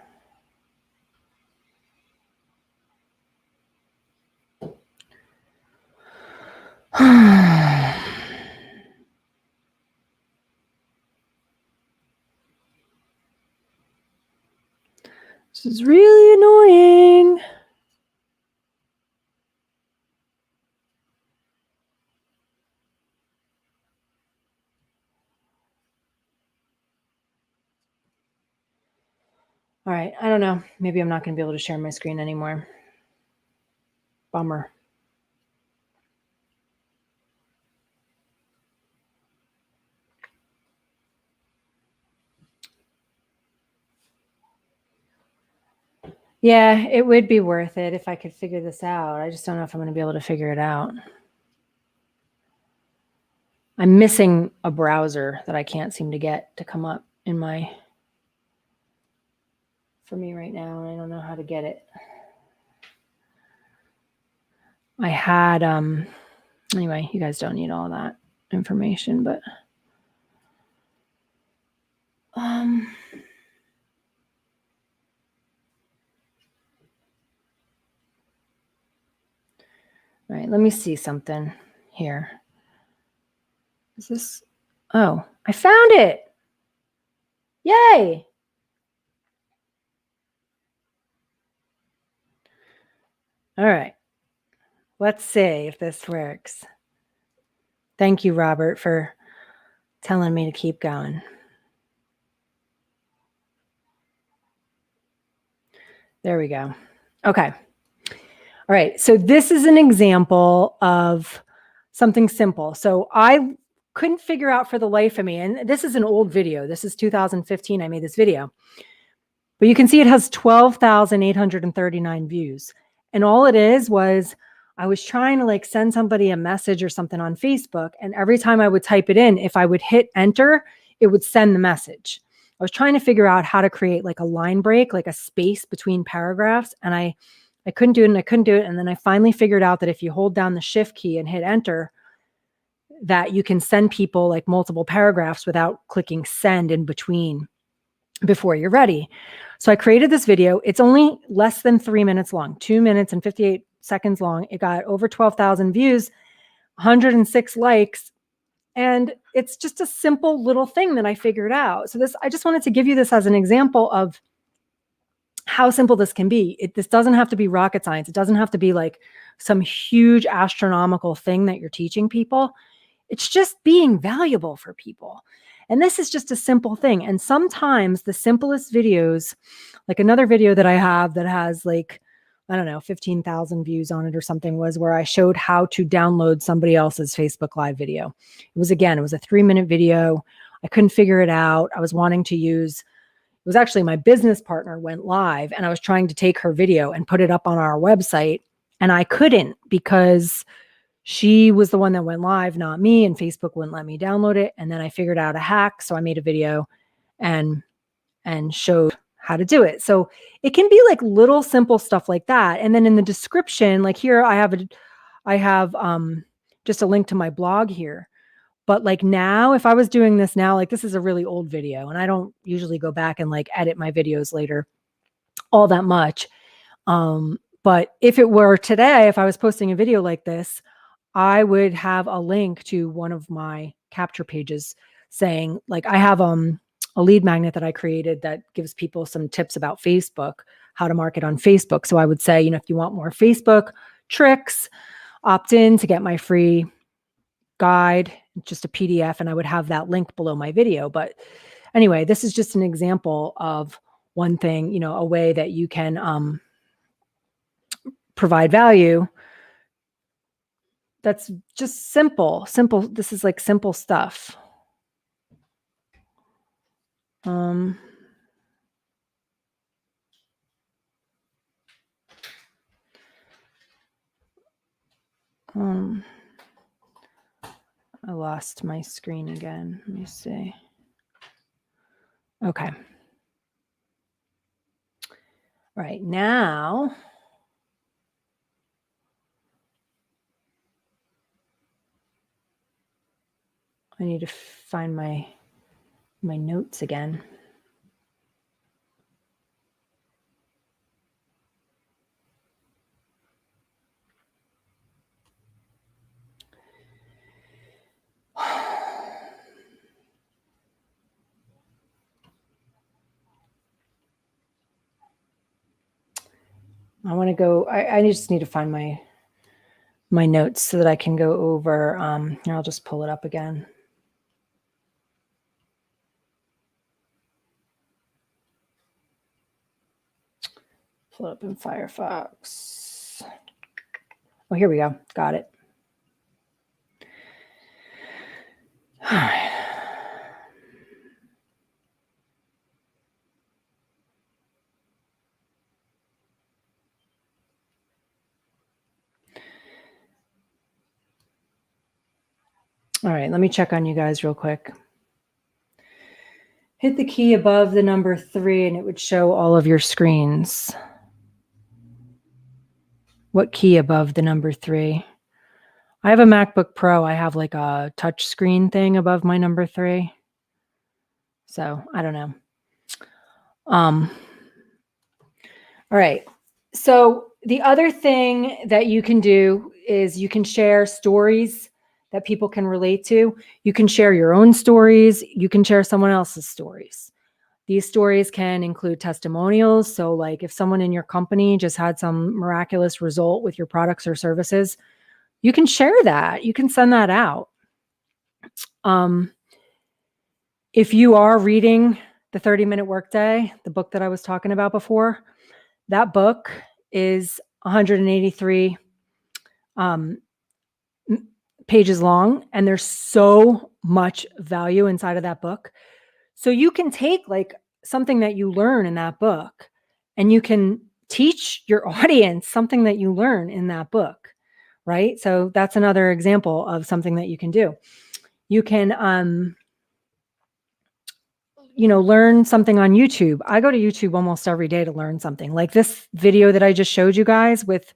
This is really annoying. All right, I don't know. Maybe I'm not going to be able to share my screen anymore. Bummer. Yeah, it would be worth it if I could figure this out. I just don't know if I'm going to be able to figure it out. I'm missing a browser that I can't seem to get to come up in my, for me right now, and I don't know how to get it. I had, anyway, you guys don't need all that information, but, all right, let me see something here. Is this, oh, I found it. Yay. All right. Let's see if this works. Thank you, Robert, for telling me to keep going. There we go. Okay. All right. So this is an example of something simple. So I couldn't figure out for the life of me, and this is an old video. This is 2015. I made this video. But you can see it has 12,839 views. And all it is was I was trying to like send somebody a message or something on Facebook. And every time I would type it in, if I would hit enter, it would send the message. I was trying to figure out how to create like a line break, like a space between paragraphs. And I couldn't do it and I couldn't do it. And then I finally figured out that if you hold down the shift key and hit enter, that you can send people like multiple paragraphs without clicking send in between before you're ready. So I created this video. It's only less than 3 minutes long, 2 minutes and 58 seconds long. It got over 12,000 views, 106 likes. And it's just a simple little thing that I figured out. So I just wanted to give you this as an example of how simple this can be. This doesn't have to be rocket science. It doesn't have to be like some huge astronomical thing that you're teaching people. It's just being valuable for people. And this is just a simple thing. And sometimes the simplest videos, like another video that I have that has like, I don't know, 15,000 views on it or something, was where I showed how to download somebody else's Facebook Live video. It was a 3-minute video. I couldn't figure it out. I was wanting to use, it was actually my business partner went live and I was trying to take her video and put it up on our website. And I couldn't because she was the one that went live, not me, and Facebook wouldn't let me download it. And then I figured out a hack. So I made a video and showed how to do it. So it can be like little simple stuff like that. And then in the description, like here, I have just a link to my blog here. But like now, if I was doing this now, like this is a really old video and I don't usually go back and like edit my videos later all that much. But if it were today, if I was posting a video like this, I would have a link to one of my capture pages saying like, I have a lead magnet that I created that gives people some tips about Facebook, how to market on Facebook. So I would say, if you want more Facebook tricks, opt in to get my free guide, just a PDF, and I would have that link below my video. But anyway, this is just an example of one thing, a way that you can provide value. That's just simple. This is like simple stuff. I lost my screen again. Let me see. Okay. Right now, I need to find my notes again. I want to go, I just need to find my notes so that I can go over, here, I'll just pull it up again. Pull it up in Firefox. Oh, here we go. Got it. All right. All right, let me check on you guys real quick. Hit the key above the number 3 and it would show all of your screens. What key above the number 3? I have a MacBook Pro. I have like a touch screen thing above my number 3. So I don't know. All right. So the other thing that you can do is you can share stories that people can relate to. You can share your own stories. You can share someone else's stories. These stories can include testimonials. So like if someone in your company just had some miraculous result with your products or services, you can share that. You can send that out. If you are reading the 30-Minute Workday, the book that I was talking about before, that book is 183 pages long, and there's so much value inside of that book. So you can take like something that you learn in that book and you can teach your audience something that you learn in that book, right? So that's another example of something that you can do. You can, learn something on YouTube. I go to YouTube almost every day to learn something. Like this video that I just showed you guys with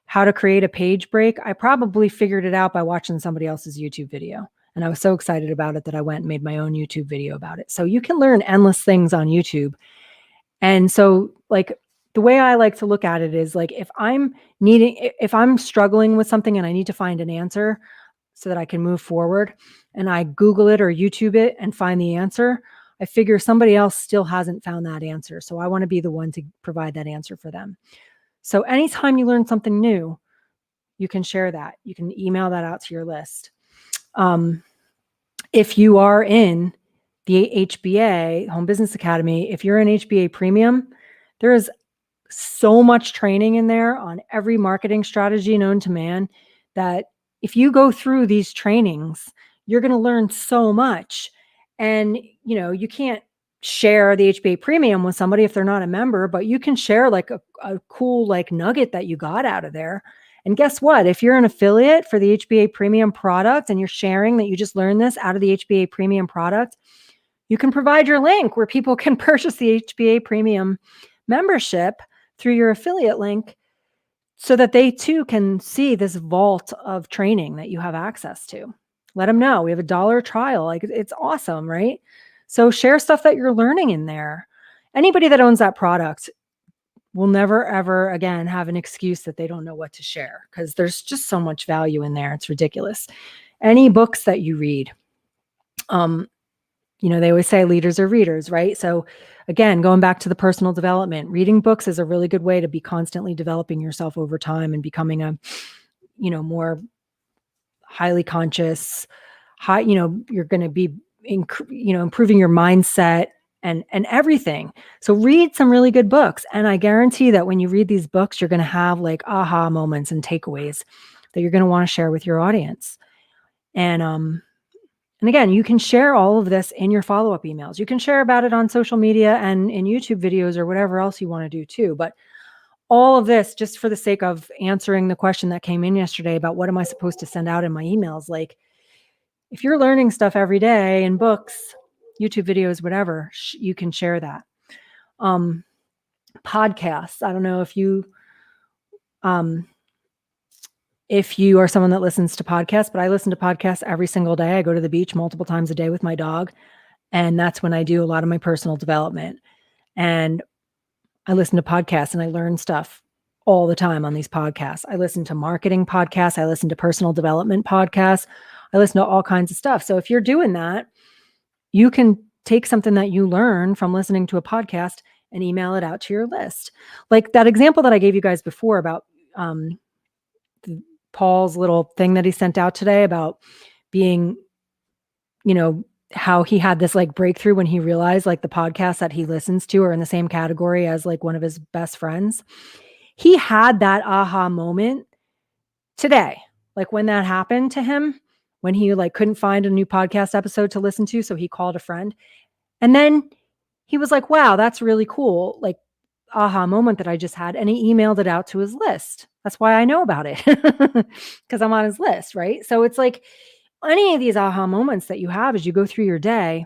how to create a page break. I probably figured it out by watching somebody else's YouTube video. And I was so excited about it that I went and made my own YouTube video about it. So you can learn endless things on YouTube. And so like the way I like to look at it is like, if I'm struggling with something and I need to find an answer so that I can move forward, and I Google it or YouTube it and find the answer, I figure somebody else still hasn't found that answer. So I want to be the one to provide that answer for them. So anytime you learn something new, you can share that. You can email that out to your list. If you are in the HBA, Home Business Academy, if you're in HBA Premium, there is so much training in there on every marketing strategy known to man that if you go through these trainings, you're going to learn so much. And, you can't share the HBA Premium with somebody if they're not a member, but you can share like a cool like nugget that you got out of there. And guess what? If you're an affiliate for the HBA Premium product and you're sharing that you just learned this out of the HBA Premium product, you can provide your link where people can purchase the HBA Premium membership through your affiliate link so that they too can see this vault of training that you have access to. Let them know we have a $1 trial. Like it's awesome, right? So share stuff that you're learning in there. Anybody that owns that product will never, ever again have an excuse that they don't know what to share because there's just so much value in there. It's ridiculous. Any books that you read, they always say leaders are readers, right? So again, going back to the personal development, reading books is a really good way to be constantly developing yourself over time and becoming a, more highly conscious, you're going to be, improving your mindset and everything. So read some really good books. And I guarantee that when you read these books, you're going to have like aha moments and takeaways that you're going to want to share with your audience. And again, you can share all of this in your follow-up emails. You can share about it on social media and in YouTube videos or whatever else you want to do too. But all of this, just for the sake of answering the question that came in yesterday about what am I supposed to send out in my emails? Like, if you're learning stuff every day in books, YouTube videos, whatever, you can share that. Podcasts. I don't know if you are someone that listens to podcasts, but I listen to podcasts every single day. I go to the beach multiple times a day with my dog. And that's when I do a lot of my personal development. And I listen to podcasts and I learn stuff all the time on these podcasts. I listen to marketing podcasts. I listen to personal development podcasts. I listen to all kinds of stuff. So if you're doing that, you can take something that you learn from listening to a podcast and email it out to your list. Like that example that I gave you guys before about Paul's little thing that he sent out today about being, how he had this like breakthrough when he realized like the podcasts that he listens to are in the same category as like one of his best friends. He had that aha moment today. Like when that happened to him, when he like couldn't find a new podcast episode to listen to. So he called a friend and then he was like, wow, that's really cool. Like aha moment that I just had. And he emailed it out to his list. That's why I know about it because I'm on his list. Right. So it's like any of these aha moments that you have as you go through your day,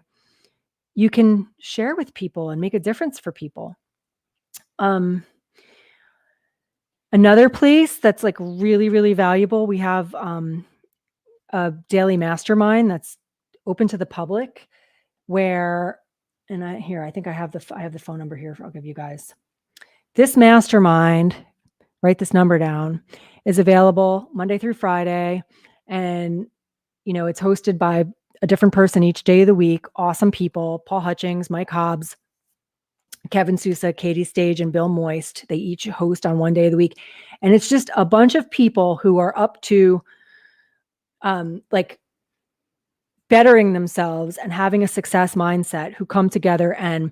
you can share with people and make a difference for people. Another place that's like really, really valuable, we have a daily mastermind that's open to the public where, and I think I have the phone number here. I'll give you guys. This mastermind, write this number down, is available Monday through Friday. And, it's hosted by a different person each day of the week. Awesome people, Paul Hutchings, Mike Hobbs, Kevin Sousa, Katie Stage, and Bill Moist. They each host on one day of the week. And it's just a bunch of people who are up to like bettering themselves and having a success mindset who come together and,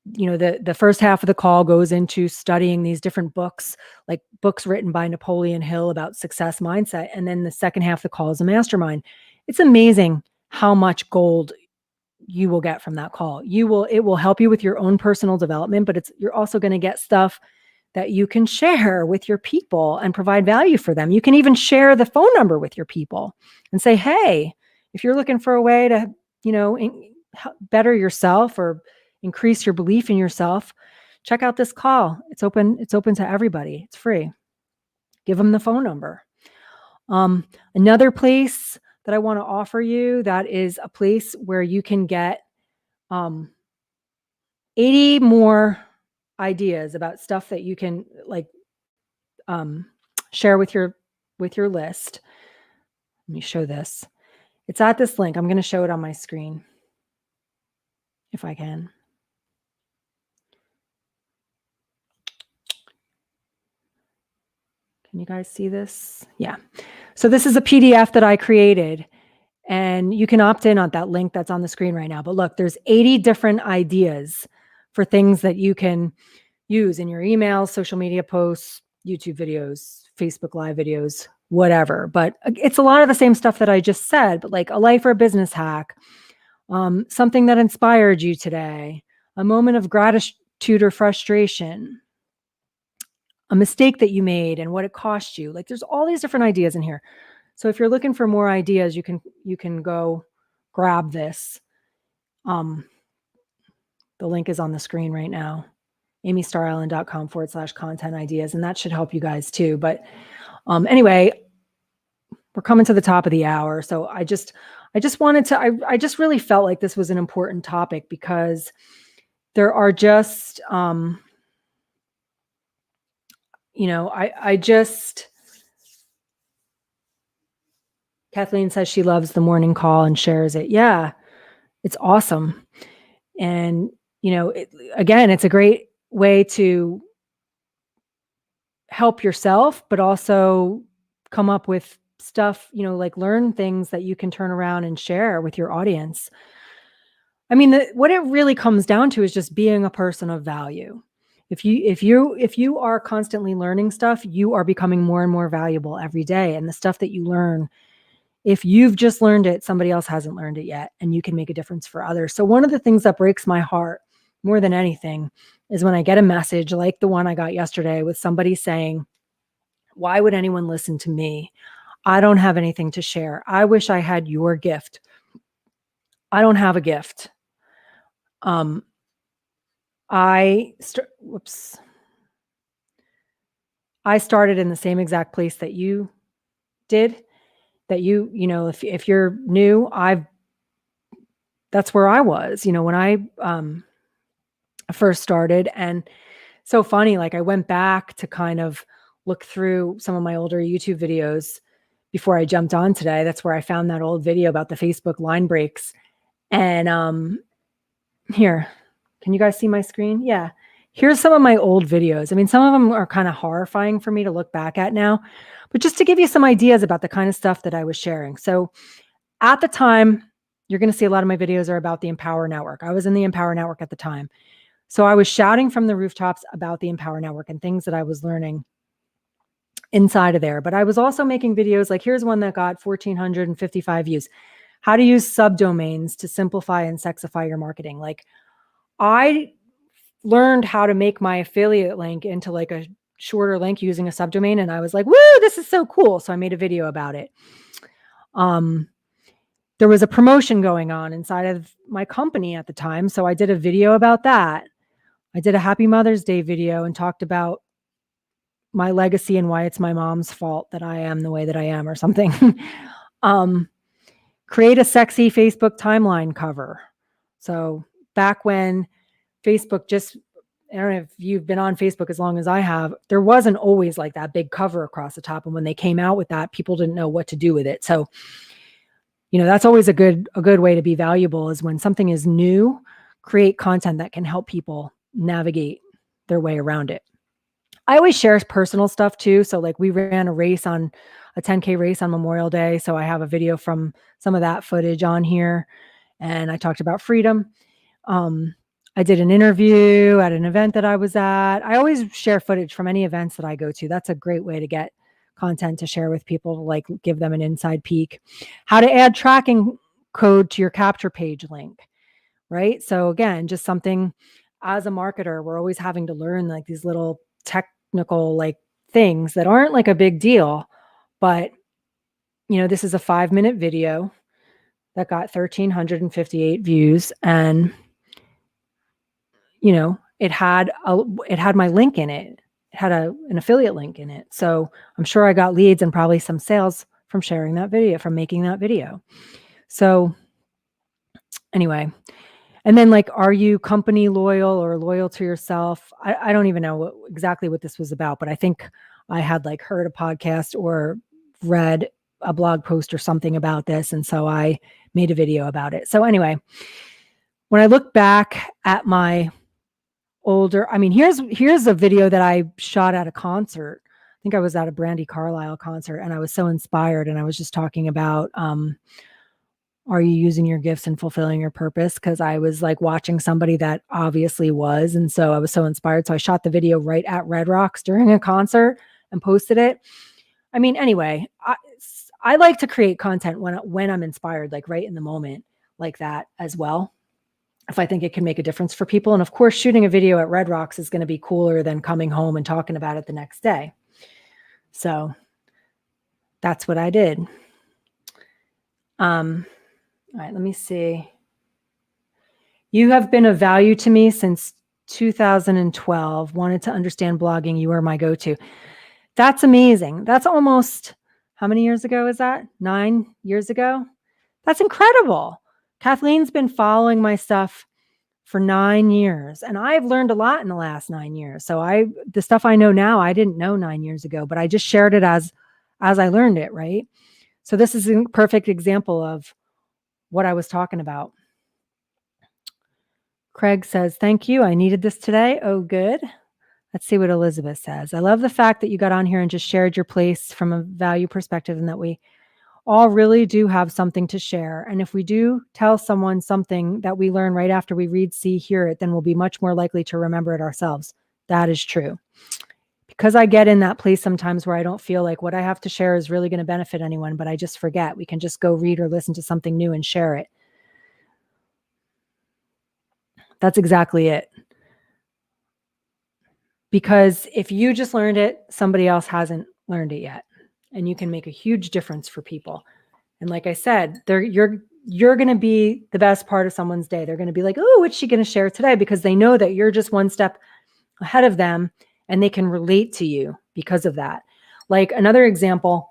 the first half of the call goes into studying these different books, like books written by Napoleon Hill about success mindset. And then the second half of the call is a mastermind. It's amazing how much gold you will get from that call. It will help you with your own personal development, but you're also going to get stuff that you can share with your people and provide value for them. You can even share the phone number with your people and say, hey, if you're looking for a way to, better yourself or increase your belief in yourself, check out this call. It's open to everybody. It's free. Give them the phone number. Another place that I want to offer you, that is a place where you can get 80 more ideas about stuff that you can like share with your list. Let me show this. It's at this link. I'm going to show it on my screen if I can. Can you guys see this? Yeah. So this is a PDF that I created and you can opt in on that link that's on the screen right now. But look, there's 80 different ideas for things that you can use in your emails, social media posts, YouTube videos, Facebook Live videos, whatever. But it's a lot of the same stuff that I just said, but like a life or a business hack, something that inspired you today, a moment of gratitude or frustration, a mistake that you made and what it cost you. Like there's all these different ideas in here. So if you're looking for more ideas, you can go grab this. The link is on the screen right now, amystarisland.com/content ideas. And that should help you guys too. But anyway, we're coming to the top of the hour. So I just wanted to, I just really felt like this was an important topic because there are just, Kathleen says she loves the morning call and shares it. Yeah, It's awesome. And, again, it's a great way to help yourself, but also come up with stuff, like learn things that you can turn around and share with your audience. I mean, what it really comes down to is just being a person of value. If you are constantly learning stuff, you are becoming more and more valuable every day. And the stuff that you learn, if you've just learned it, somebody else hasn't learned it yet, and you can make a difference for others. So one of the things that breaks my heart more than anything is when I get a message like the one I got yesterday with somebody saying, "Why would anyone listen to me? I don't have anything to share. I wish I had your gift." I don't have a gift. Um, whoops. I started in the same exact place that you did. That if you're new, that's where I was, when I first started. And so funny, like I went back to kind of look through some of my older YouTube videos before I jumped on today. That's where I found that old video about the Facebook line breaks. And here, can you guys see my screen? Yeah. Here's some of my old videos. I mean, some of them are kind of horrifying for me to look back at now, but just to give you some ideas about the kind of stuff that I was sharing. So at the time, you're going to see a lot of my videos are about the Empower Network. I was in the Empower Network at the time. So I was shouting from the rooftops about the Empower Network and things that I was learning inside of there. But I was also making videos like, here's one that got 1,455 views. How to use subdomains to simplify and sexify your marketing. Like, I learned how to make my affiliate link into like a shorter link using a subdomain. And I was like, woo, this is so cool. So I made a video about it. There was a promotion going on inside of my company at the time. So I did a video about that. I did a Happy Mother's Day video and talked about my legacy and why it's my mom's fault that I am the way that I am or something. Create a sexy Facebook timeline cover. So back when Facebook I don't know if you've been on Facebook as long as I have, there wasn't always like that big cover across the top. And when they came out with that, people didn't know what to do with it. So, that's always a good way to be valuable is when something is new, create content that can help people navigate their way around it. I always share personal stuff too. So like we ran a 10K race on Memorial Day. So I have a video from some of that footage on here. And I talked about freedom. I did an interview at an event that I was at. I always share footage from any events that I go to. That's a great way to get content to share with people, to like give them an inside peek. How to add tracking code to your capture page link, right? So again, just something as a marketer, we're always having to learn like these little technical like things that aren't like a big deal, but this is a 5-minute video that got 1,358 views, and it had my link in it. It had an affiliate link in it. So I'm sure I got leads and probably some sales from sharing that video, from making that video. So anyway, and then like, are you company loyal or loyal to yourself? I don't even know exactly what this was about, but I think I had like heard a podcast or read a blog post or something about this. And so I made a video about it. So anyway, when I look back at my older, here's a video that I shot at a concert. I think I was at a Brandy Carlisle concert, and I was so inspired, and I was just talking about, are you using your gifts and fulfilling your purpose? Because I was like watching somebody that obviously was, and so I was so inspired. So I shot the video right at Red Rocks during a concert and posted it. Anyway, I like to create content when I'm inspired, like right in the moment, like that as well, if I think it can make a difference for people. And of course, shooting a video at Red Rocks is going to be cooler than coming home and talking about it the next day. So that's what I did. All right, let me see. You have been of value to me since 2012. Wanted to understand blogging. You are my go-to. That's amazing. That's almost, how many years ago is that? 9 years ago? That's incredible. Kathleen's been following my stuff for 9 years, and I've learned a lot in the last 9 years. So the stuff I know now, I didn't know 9 years ago, but I just shared it as I learned it, right? So this is a perfect example of what I was talking about. Craig says, thank you. I needed this today. Oh, good. Let's see what Elizabeth says. I love the fact that you got on here and just shared your place from a value perspective and that we all really do have something to share. And if we do tell someone something that we learn right after we read, see, hear it, then we'll be much more likely to remember it ourselves. That is true. Because I get in that place sometimes where I don't feel like what I have to share is really going to benefit anyone, but I just forget. We can just go read or listen to something new and share it. That's exactly it. Because if you just learned it, somebody else hasn't learned it yet. And you can make a huge difference for people. And like I said, you're going to be the best part of someone's day. They're going to be like, oh, what's she going to share today? Because they know that you're just one step ahead of them and they can relate to you because of that. Like another example,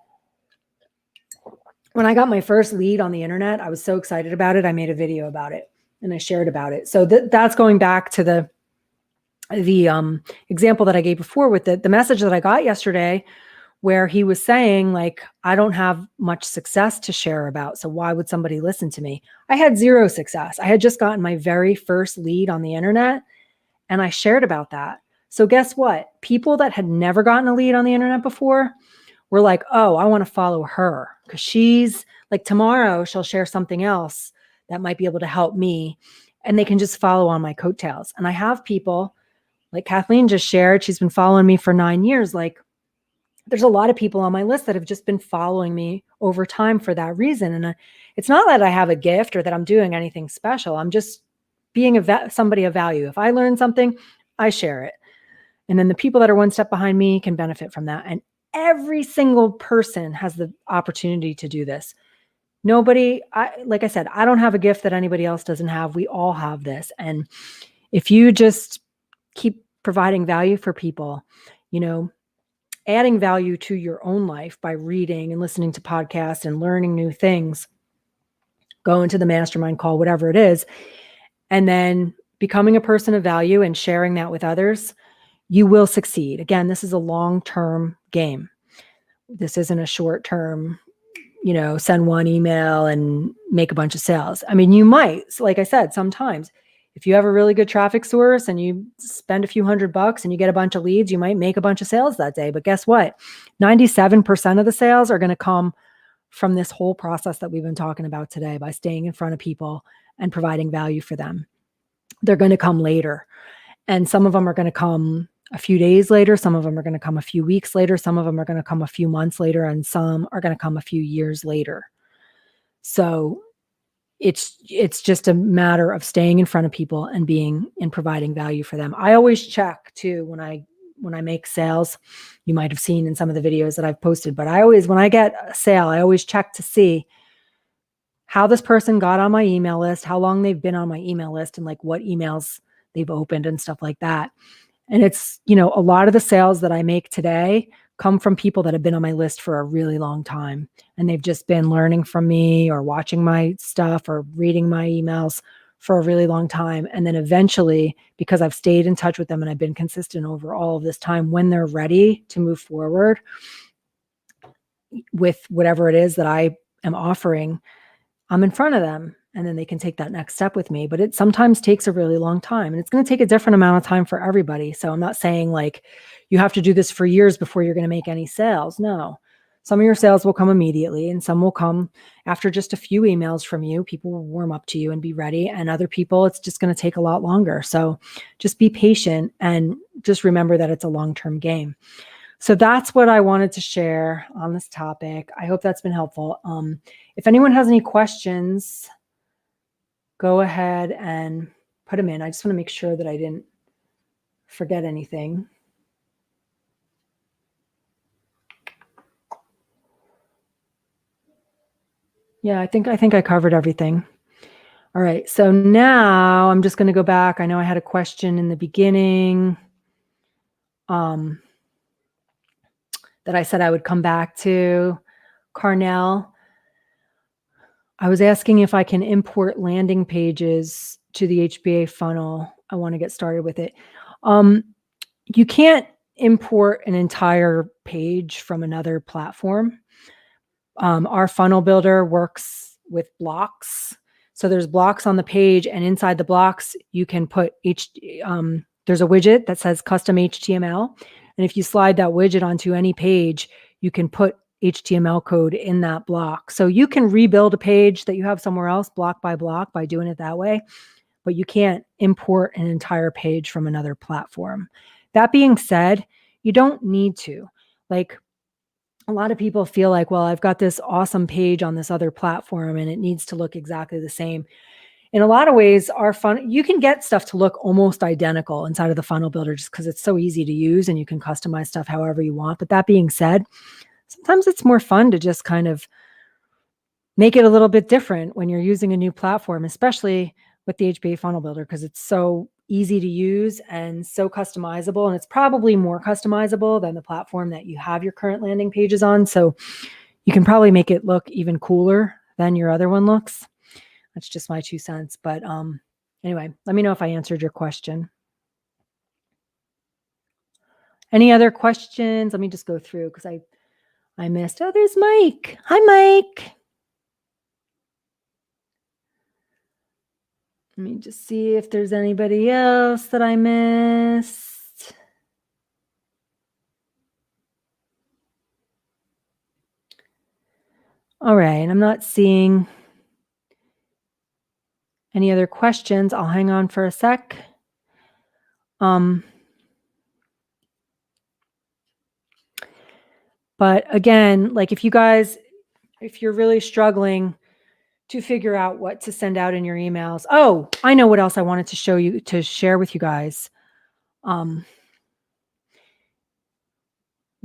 when I got my first lead on the internet, I was so excited about it. I made a video about it and I shared about it. So that's going back to the example that I gave before with the message that I got yesterday, where he was saying, like, I don't have much success to share about. So why would somebody listen to me? I had zero success. I had just gotten my very first lead on the internet and I shared about that. So guess what? People that had never gotten a lead on the internet before were like, oh, I want to follow her because she's like, tomorrow she'll share something else that might be able to help me. And they can just follow on my coattails. And I have people like Kathleen just shared, she's been following me for 9 years. Like there's a lot of people on my list that have just been following me over time for that reason. And it's not that I have a gift or that I'm doing anything special. I'm just being somebody of value. If I learn something, I share it. And then the people that are one step behind me can benefit from that. And every single person has the opportunity to do this. Nobody, like I said, I don't have a gift that anybody else doesn't have. We all have this. And if you just keep providing value for people, adding value to your own life by reading and listening to podcasts and learning new things, going to the mastermind call, whatever it is, and then becoming a person of value and sharing that with others, you will succeed. Again, this is a long-term game. This isn't a short-term, send one email and make a bunch of sales. I mean, you might, like I said, sometimes if you have a really good traffic source and you spend a few $100 and you get a bunch of leads, you might make a bunch of sales that day. But guess what? 97% of the sales are going to come from this whole process that we've been talking about today by staying in front of people and providing value for them. They're going to come later. And some of them are going to come a few days later. Some of them are going to come a few weeks later. Some of them are going to come a few months later. And some are going to come a few years later. So it's just a matter of staying in front of people and providing value for them. I always check too when I make sales. You might have seen in some of the videos that I've posted, but when I get a sale, I always check to see how this person got on my email list, how long they've been on my email list, and like what emails they've opened and stuff like that. And it's, a lot of the sales that I make today come from people that have been on my list for a really long time. And they've just been learning from me or watching my stuff or reading my emails for a really long time. And then eventually, because I've stayed in touch with them and I've been consistent over all of this time, when they're ready to move forward with whatever it is that I am offering, I'm in front of them. And then they can take that next step with me. But it sometimes takes a really long time. And it's going to take a different amount of time for everybody. So I'm not saying like you have to do this for years before you're going to make any sales. No. Some of your sales will come immediately and some will come after just a few emails from you. People will warm up to you and be ready. And other people, it's just going to take a lot longer. So just be patient and just remember that it's a long-term game. So that's what I wanted to share on this topic. I hope that's been helpful. If anyone has any questions, go ahead and put them in. I just want to make sure that I didn't forget anything. Yeah, I think I covered everything. All right. So now I'm just going to go back. I know I had a question in the beginning that I said I would come back to. Carnell, I was asking if I can import landing pages to the HBA funnel. I want to get started with it. You can't import an entire page from another platform. Our funnel builder works with blocks. So there's blocks on the page, and inside the blocks, you can put there's a widget that says custom HTML. And if you slide that widget onto any page, you can put HTML code in that block. So you can rebuild a page that you have somewhere else block by block by doing it that way, but you can't import an entire page from another platform. That being said, you don't need to. Like, a lot of people feel like, well, I've got this awesome page on this other platform and it needs to look exactly the same. In a lot of ways, you can get stuff to look almost identical inside of the funnel builder just because it's so easy to use and you can customize stuff however you want. But that being said, sometimes it's more fun to just kind of make it a little bit different when you're using a new platform, especially with the HBA funnel builder, because it's so easy to use and so customizable. And it's probably more customizable than the platform that you have your current landing pages on. So you can probably make it look even cooler than your other one looks. That's just my 2 cents. But anyway, let me know if I answered your question. Any other questions? Let me just go through because I missed. Oh, there's Mike. Hi, Mike. Let me just see if there's anybody else that I missed. All right, I'm not seeing any other questions. I'll hang on for a sec. But again, like if you're really struggling to figure out what to send out in your emails. Oh, I know what else I wanted to share with you guys. One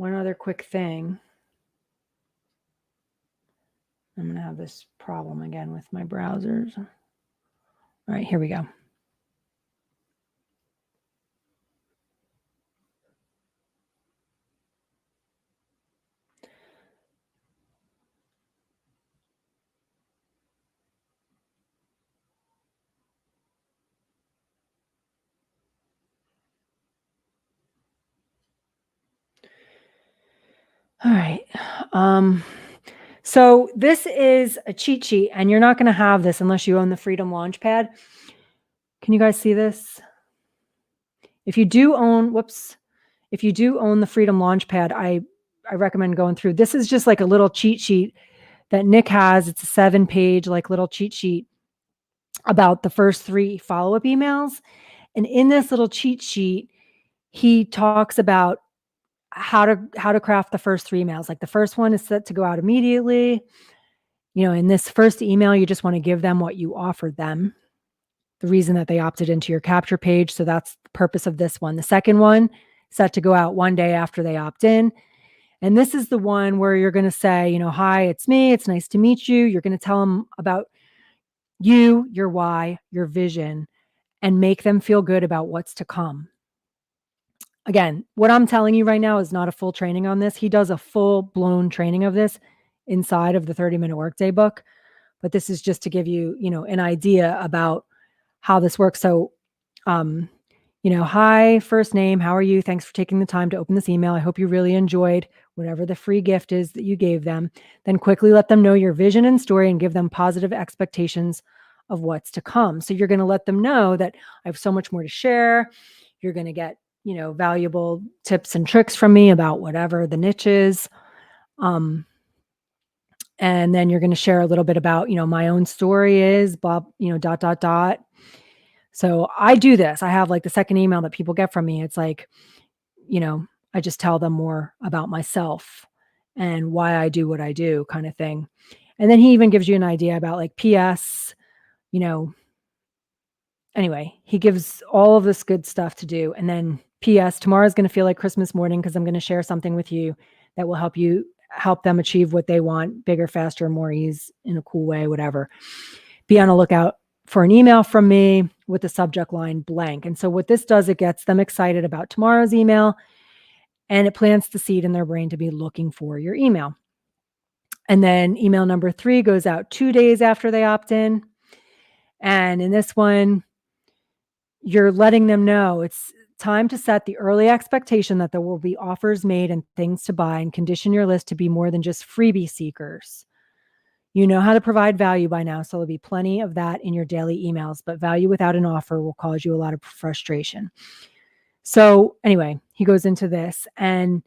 other quick thing. I'm going to have this problem again with my browsers. All right, here we go. All right. So this is a cheat sheet, and you're not going to have this unless you own the Freedom Launchpad. Can you guys see this? If you do own the Freedom Launchpad, I recommend going through. This is just like a little cheat sheet that Nick has. It's a 7-page like little cheat sheet about the first 3 follow-up emails. And in this little cheat sheet, he talks about how to craft the first 3 emails. Like the first one is set to go out immediately. In this first email, you just want to give them what you offered them, the reason that they opted into your capture page. So that's the purpose of this one. The second one, set to go out 1 day after they opt in. And this is the one where you're going to say, hi, it's me. It's nice to meet you. You're going to tell them about you, your why, your vision, and make them feel good about what's to come. Again, what I'm telling you right now is not a full training on this. He does a full-blown training of this inside of the 30-Minute Workday book. But this is just to give you, an idea about how this works. So, hi, first name, how are you? Thanks for taking the time to open this email. I hope you really enjoyed whatever the free gift is that you gave them. Then quickly let them know your vision and story and give them positive expectations of what's to come. So you're going to let them know that I have so much more to share. You're going to get, valuable tips and tricks from me about whatever the niche is. And then you're going to share a little bit about, my own story is blah, ... So I do this. I have like the second email that people get from me. It's like, I just tell them more about myself and why I do what I do kind of thing. And then he even gives you an idea about like PS, anyway, he gives all of this good stuff to do. And then PS, tomorrow's going to feel like Christmas morning because I'm going to share something with you that will help them achieve what they want, bigger, faster, more ease in a cool way, whatever. Be on a lookout for an email from me with the subject line blank. And so what this does, it gets them excited about tomorrow's email and it plants the seed in their brain to be looking for your email. And then email number 3 goes out 2 days after they opt in. And in this one, you're letting them know it's time to set the early expectation that there will be offers made and things to buy and condition your list to be more than just freebie seekers. You know how to provide value by now, so there'll be plenty of that in your daily emails, but value without an offer will cause you a lot of frustration. So anyway, he goes into this. And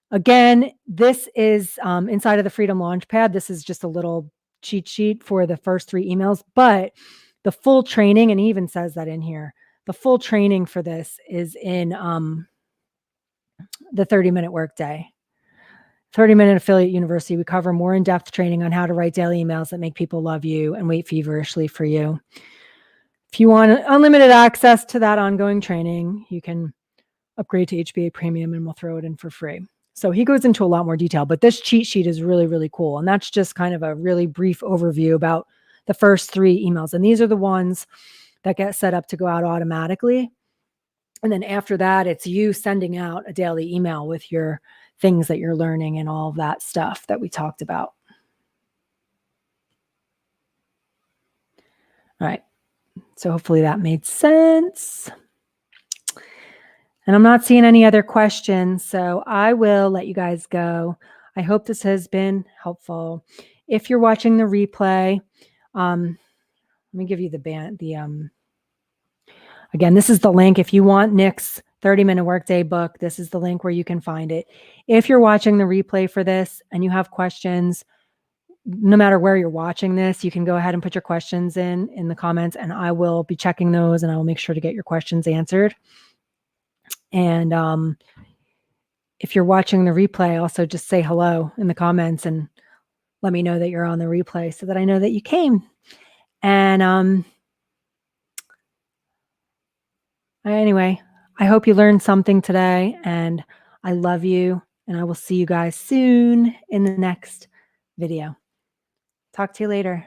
again, this is inside of the Freedom Launchpad. This is just a little cheat sheet for the first 3 emails, but the full training, and he even says that in here, the full training for this is in the 30-minute workday. 30-minute affiliate university. We cover more in-depth training on how to write daily emails that make people love you and wait feverishly for you. If you want unlimited access to that ongoing training, you can upgrade to HBA Premium and we'll throw it in for free. So he goes into a lot more detail, but this cheat sheet is really, really cool. And that's just kind of a really brief overview about the first 3 emails. And these are the ones that get set up to go out automatically. And then after that, it's you sending out a daily email with your things that you're learning and all of that stuff that we talked about. All right. So hopefully that made sense. And I'm not seeing any other questions, so I will let you guys go. I hope this has been helpful. If you're watching the replay, let me give you again, this is the link. If you want Nick's 30-minute workday book, this is the link where you can find it. If you're watching the replay for this and you have questions, no matter where you're watching this, you can go ahead and put your questions in the comments, and I will be checking those and I will make sure to get your questions answered. And if you're watching the replay, also just say hello in the comments and let me know that you're on the replay so that I know that you came. And anyway, I hope you learned something today, and I love you, and I will see you guys soon in the next video. Talk to you later.